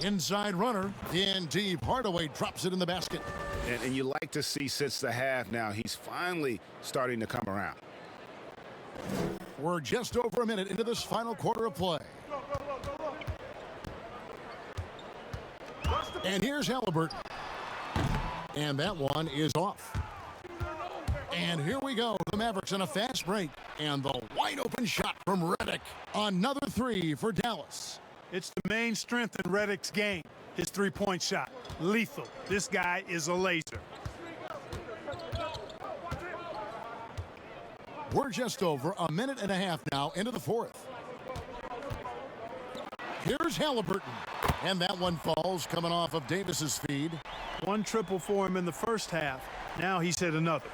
Inside runner. In deep. Hardaway drops it in the basket. And you like to see since the half now, he's finally starting to come around. We're just over a minute into this final quarter of play. And here's Halliburton. And that one is off. And here we go. The Mavericks on a fast break. And the wide open shot from Redick. Another three for Dallas. It's the main strength in Redick's game. His three-point shot. Lethal. This guy is a laser. We're just over a minute and a half now into the fourth. Here's Halliburton. And that one falls coming off of Davis's feed. One triple for him in the first half. Now he's hit another.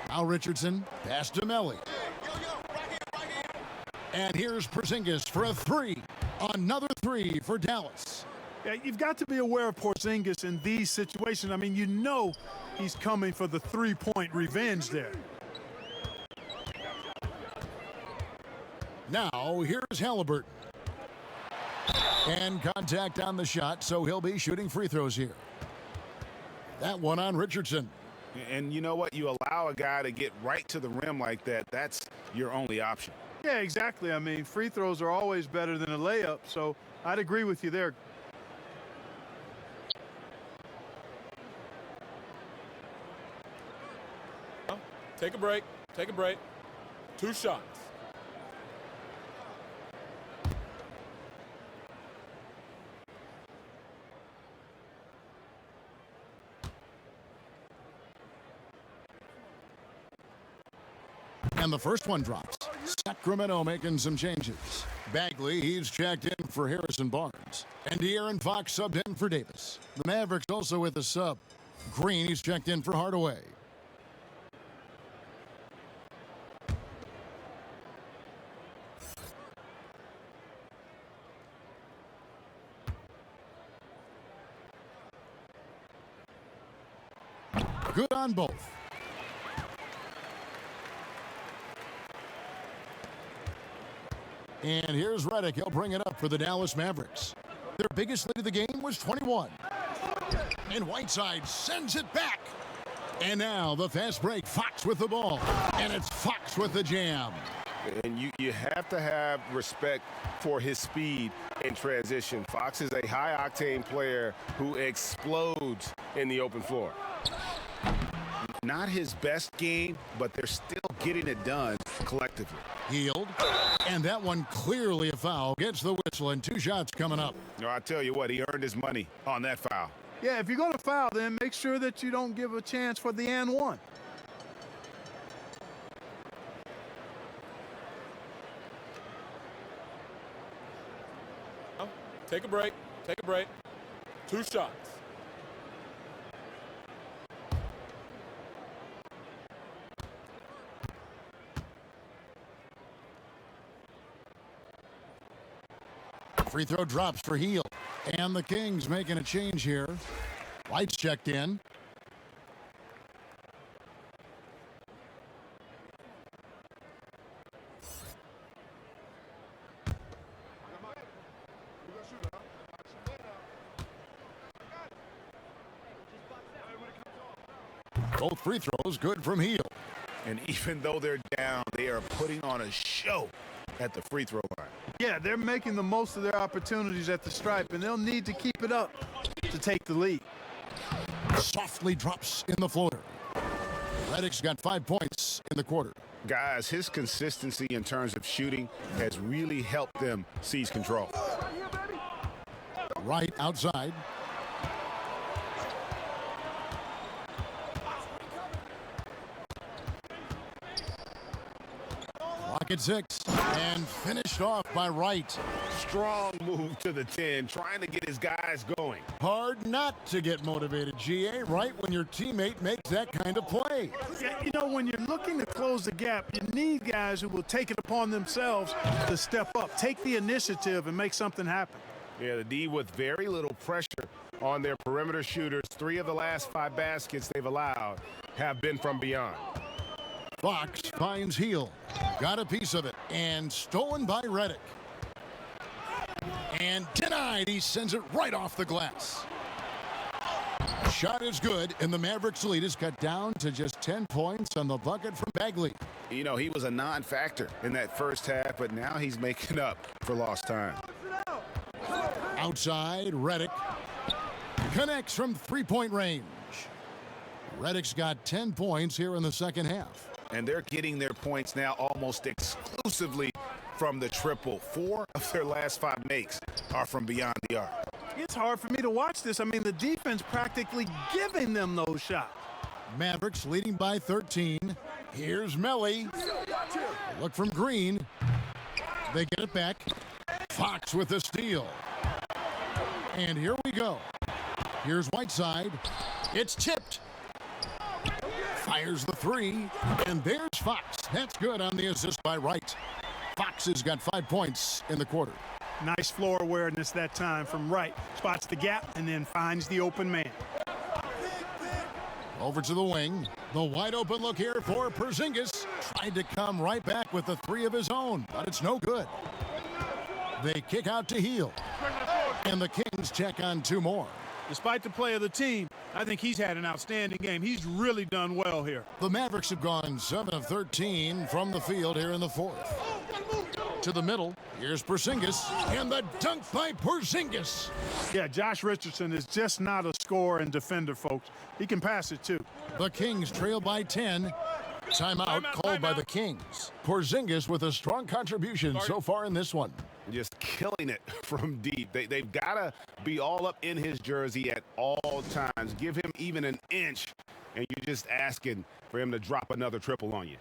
Now Richardson, pass to Melly. And here's Porzingis for a three. Another three for Dallas. Yeah, you've got to be aware of Porzingis in these situations. I mean, you know he's coming for the three-point revenge there. Now here's Halliburton. And contact on the shot, so he'll be shooting free throws here. That one on Richardson. And you know what? You allow a guy to get right to the rim like that, that's your only option. Yeah, exactly. I mean, free throws are always better than a layup, so I'd agree with you there. Take a break. Take a break. 2 shots. And the first one drops. Sacramento making some changes. Bagley, he's checked in for Harrison Barnes. And De'Aaron Fox subbed in for Davis. The Mavericks also with a sub. Green, he's checked in for Hardaway. Good on both. And here's Redick. He'll bring it up for the Dallas Mavericks. Their biggest lead of the game was 21. And Whiteside sends it back. And now the fast break. Fox with the ball. And it's Fox with the jam. And you have to have respect for his speed in transition. Fox is a high-octane player who explodes in the open floor. Not his best game, but they're still getting it done collectively. Healed. And that one clearly a foul. Gets the whistle and 2 shots coming up. No, I tell you what, he earned his money on that foul. Yeah, if you're going to foul, then make sure that you don't give a chance for the and one. Take a break. Take a break. 2 shots. Free throw drops for Heel. And the Kings making a change here. White's checked in. Both free throws good from Heel. And even though they're down, they are putting on a show at the free throw line. Yeah, they're making the most of their opportunities at the stripe, and they'll need to keep it up to take the lead. Softly drops in the floater. Redick's got 5 points in the quarter. Guys, his consistency in terms of shooting has really helped them seize control. Right outside. Clock at 6. And finished off by Wright. Strong move to the 10, trying to get his guys going. Hard not to get motivated, GA, right when your teammate makes that kind of play. Yeah, you know, when you're looking to close the gap, you need guys who will take it upon themselves to step up, take the initiative, and make something happen. Yeah, the D with very little pressure on their perimeter shooters. 3 of the last 5 baskets they've allowed have been from beyond. Fox finds Heel. Got a piece of it. And stolen by Redick. And denied. He sends it right off the glass. Shot is good, and the Mavericks lead is cut down to just 10 points on the bucket from Bagley. You know, he was a non-factor in that first half, but now he's making up for lost time. Outside, Redick connects from three-point range. Redick's got 10 points here in the second half. And they're getting their points now almost exclusively from the triple. 4 of their last 5 makes are from beyond the arc. It's hard for me to watch this. I mean, the defense practically giving them those shots. Mavericks leading by 13. Here's Melly. Look from Green. They get it back. Fox with the steal. And here we go. Here's Whiteside. It's tipped. Fires the three. And there's Fox. That's good on the assist by Wright. Fox has got 5 points in the quarter. Nice floor awareness that time from Wright. Spots the gap and then finds the open man. Over to the wing. The wide open look here for Porzingis. Tried to come right back with the three of his own, but it's no good. They kick out to Hield. And the Kings check on 2 more. Despite the play of the team, I think he's had an outstanding game. He's really done well here. The Mavericks have gone 7 of 13 from the field here in the fourth. To the middle, here's Porzingis, and the dunk by Porzingis. Yeah, Josh Richardson is just not a scorer and defender, folks. He can pass it, too. The Kings trail by 10. Timeout called by the Kings. Porzingis with a strong contribution so far in this one. Just killing it from deep. They've got to be all up in his jersey at all times. Give him even an inch, and you're just asking for him to drop another triple on you.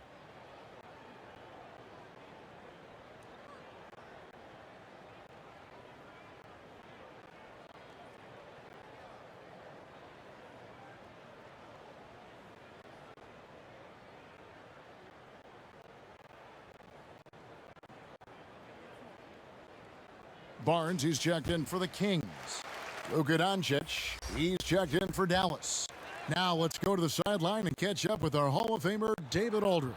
Barnes, he's checked in for the Kings. Luka Doncic, he's checked in for Dallas. Now let's go to the sideline and catch up with our Hall of Famer, David Aldridge.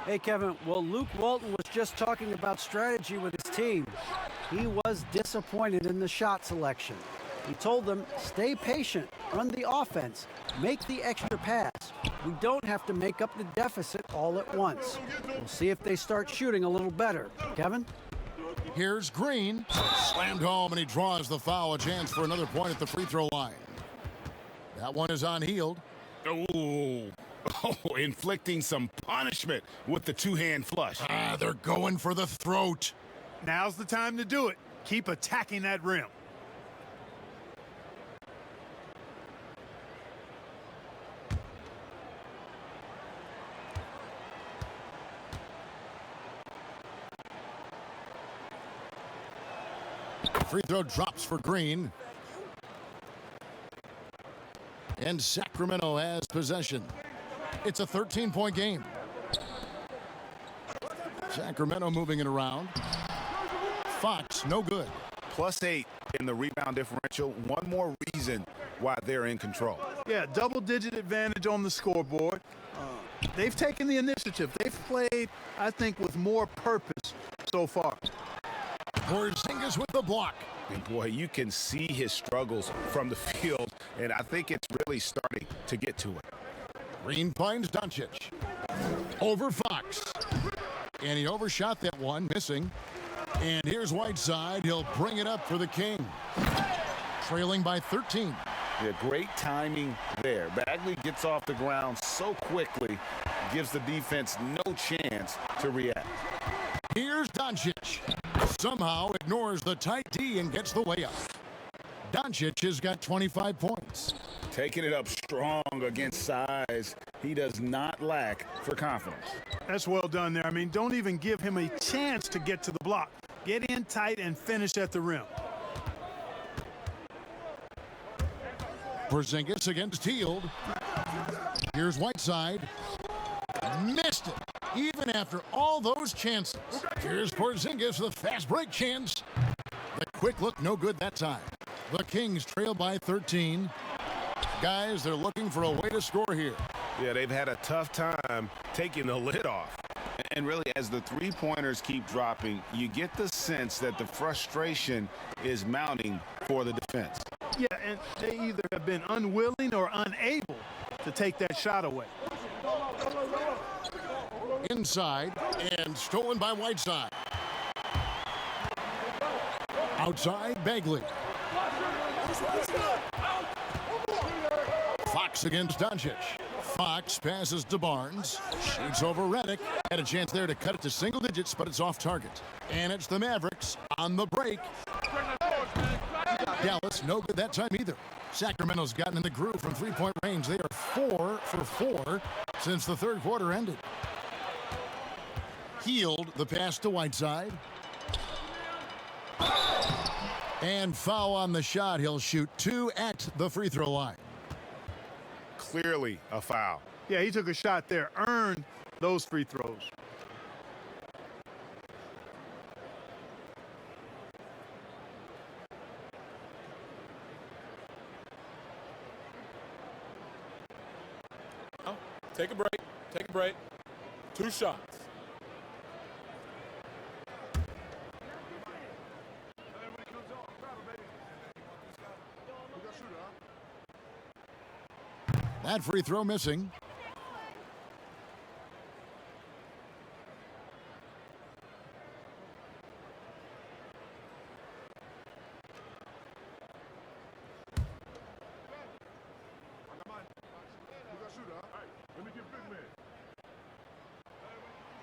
Hey, Kevin. Well, Luke Walton was just talking about strategy with his team. He was disappointed in the shot selection. He told them, stay patient, run the offense, make the extra pass. We don't have to make up the deficit all at once. We'll see if they start shooting a little better. Kevin? Here's Green. Slammed home, and he draws the foul. A chance for another point at the free throw line. That one is on Hield. Oh, inflicting some punishment with the two-hand flush. They're going for the throat. Now's the time to do it. Keep attacking that rim. Free throw drops for Green. And Sacramento has possession. It's a 13-point game. Sacramento moving it around. Fox, no good. +8 in the rebound differential. One more reason why they're in control. Yeah, double-digit advantage on the scoreboard. They've taken the initiative. They've played, I think, with more purpose so far. Porzingis with the block. And boy, you can see his struggles from the field, and I think it's really starting to get to him. Green finds Doncic. Over Fox. And he overshot that one, missing. And here's Whiteside. He'll bring it up for the King. Trailing by 13. Yeah, great timing there. Bagley gets off the ground so quickly, gives the defense no chance to react. Here's Doncic. Somehow ignores the tight D and gets the layup. Doncic has got 25 points. Taking it up strong against size. He does not lack for confidence. That's well done there. I mean, don't even give him a chance to get to the block. Get in tight and finish at the rim. Porzingis against Hield. Here's Whiteside. Missed it. Even after all those chances. Here's Porzingis, the fast break chance. The quick look, no good that time. The Kings trail by 13. Guys, they're looking for a way to score here. Yeah, they've had a tough time taking the lid off. And really, as the three-pointers keep dropping, you get the sense that the frustration is mounting for the defense. Yeah, and they either have been unwilling or unable to take that shot away. Inside and stolen by Whiteside. Outside, Bagley. Fox against Doncic. Fox passes to Barnes. Shoots over Redick. Had a chance there to cut it to single digits, but it's off target. And it's the Mavericks on the break. Dallas, no good that time either. Sacramento's gotten in the groove from three-point range. They are 4 for 4 since the third quarter ended. Hield, the pass to Whiteside. And foul on the shot. He'll shoot 2 at the free throw line. Clearly a foul. Yeah, he took a shot there, earned those free throws. Take a break. Take a break. 2 shots. That free throw missing.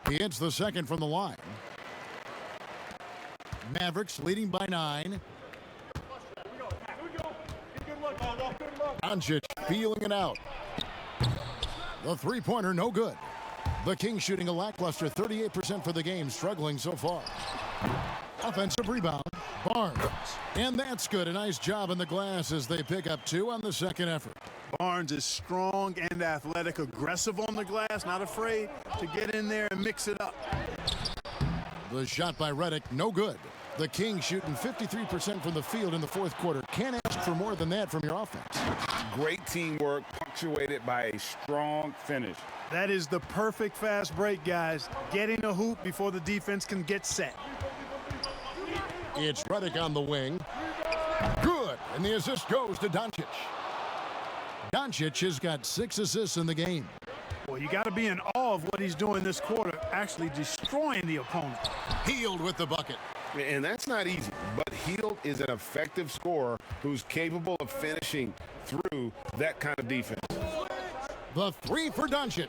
He hits the second from the line. Mavericks leading by 9. Doncic feeling it out. The three-pointer no good. The Kings shooting a lackluster 38% for the game, struggling so far. Offensive rebound, Barnes. And that's good. A nice job in the glass as they pick up 2 on the second effort. Barnes is strong and athletic, aggressive on the glass, not afraid to get in there and mix it up. The shot by Redick, no good. The Kings shooting 53% from the field in the fourth quarter. Can't ask for more than that from your offense. Great teamwork, punctuated by a strong finish. That is the perfect fast break, guys. Getting a hoop before the defense can get set. It's Redick on the wing. Good, and the assist goes to Doncic. Doncic has got 6 assists in the game. Well, you got to be in awe of what he's doing this quarter, actually destroying the opponent. Hield with the bucket. And that's not easy, but Hield is an effective scorer who's capable of finishing through that kind of defense. The 3 for Doncic.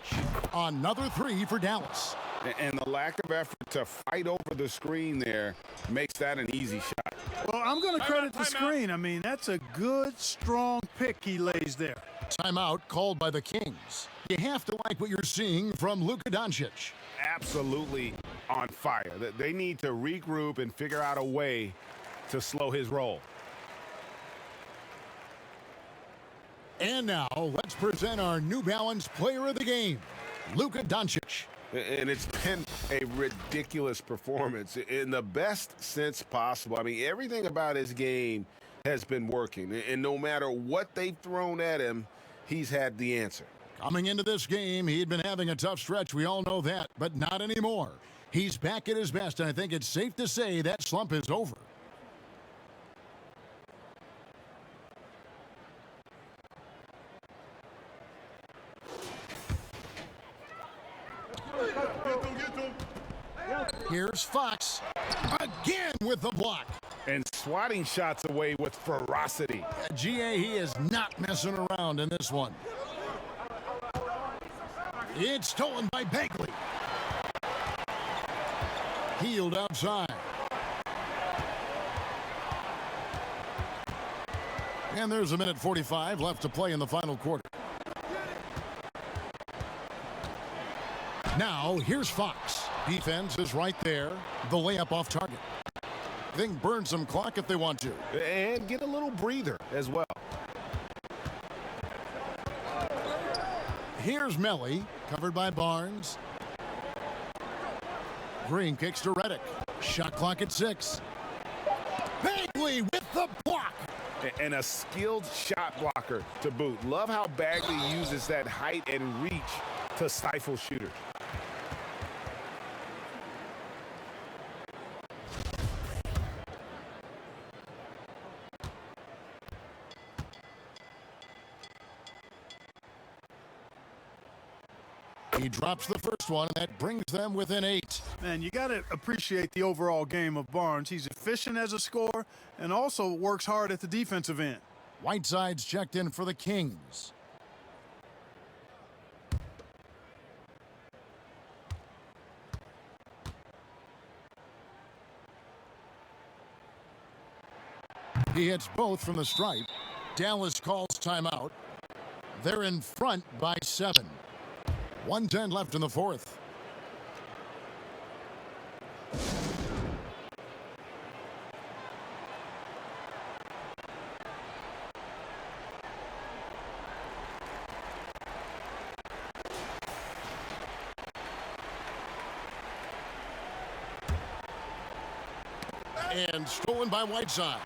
Another 3 for Dallas. And the lack of effort to fight over the screen there makes that an easy shot. Well, I'm going to credit the screen. I mean, that's a good, strong pick he lays there. Timeout called by the Kings. You have to like what you're seeing from Luka Doncic. Absolutely on fire. They need to regroup and figure out a way to slow his roll. And now, let's present our New Balance Player of the Game, Luka Doncic. And it's been a ridiculous performance in the best sense possible. I mean, everything about his game has been working. And no matter what they've thrown at him, he's had the answer. Coming into this game, he'd been having a tough stretch. We all know that, but not anymore. He's back at his best, and I think it's safe to say that slump is over. Here's Fox again with the block. And swatting shots away with ferocity. GA, he is not messing around in this one. It's stolen by Bagley. Hield outside. And there's a minute 45 left to play in the final quarter. Now, here's Fox. Defense is right there. The layup off target. They can burn some clock if they want to. And get a little breather as well. Here's Melly, covered by Barnes. Green kicks to Redick. Shot clock at 6. Bagley with the block. And a skilled shot blocker to boot. Love how Bagley uses that height and reach to stifle shooters. He drops the first one, and that brings them within 8. Man, you got to appreciate the overall game of Barnes. He's efficient as a scorer and also works hard at the defensive end. Whiteside's checked in for the Kings. He hits both from the stripe. Dallas calls timeout. They're in front by 7. 1:10 left in the fourth. And stolen by Whiteside.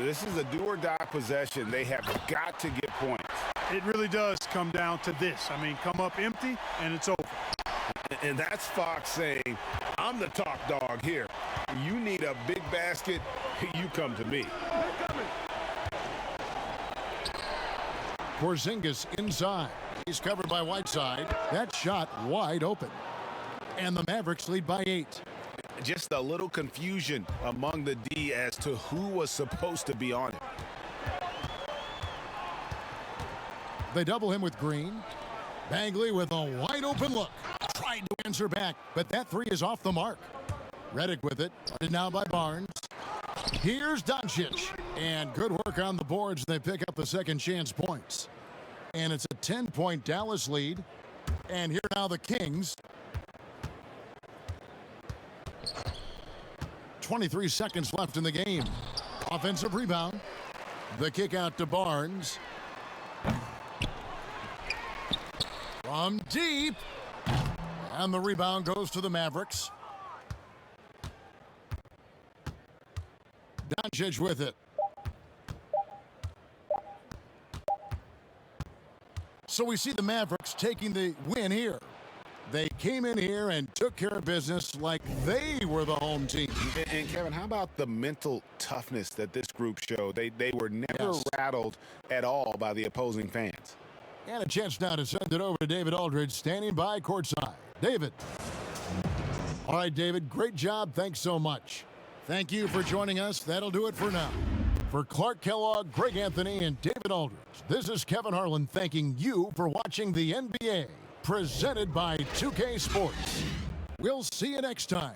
This is a do-or-die possession. They have got to get points. It really does come down to this. I mean, come up empty, and it's over. And that's Fox saying, I'm the top dog here. You need a big basket, you come to me. Porzingis inside. He's covered by Whiteside. That shot wide open. And the Mavericks lead by 8. Just a little confusion among the D as to who was supposed to be on it. They double him with Green. Bagley with a wide open look. Tried to answer back, but that three is off the mark. Redick with it. And now by Barnes. Here's Doncic. And good work on the boards. They pick up the second chance points. And it's a 10-point Dallas lead. And here now the Kings. 23 seconds left in the game. Offensive rebound. The kick out to Barnes. From deep. And the rebound goes to the Mavericks. Doncic with it. So we see the Mavericks taking the win here. They came in here and took care of business like they were the home team. And Kevin, how about the mental toughness that this group showed? They were never rattled at all by the opposing fans. And a chance now to send it over to David Aldridge, standing by courtside. David. All right, David, great job. Thanks so much. Thank you for joining us. That'll do it for now. For Clark Kellogg, Greg Anthony, and David Aldridge, this is Kevin Harlan thanking you for watching the NBA, presented by 2K Sports. We'll see you next time.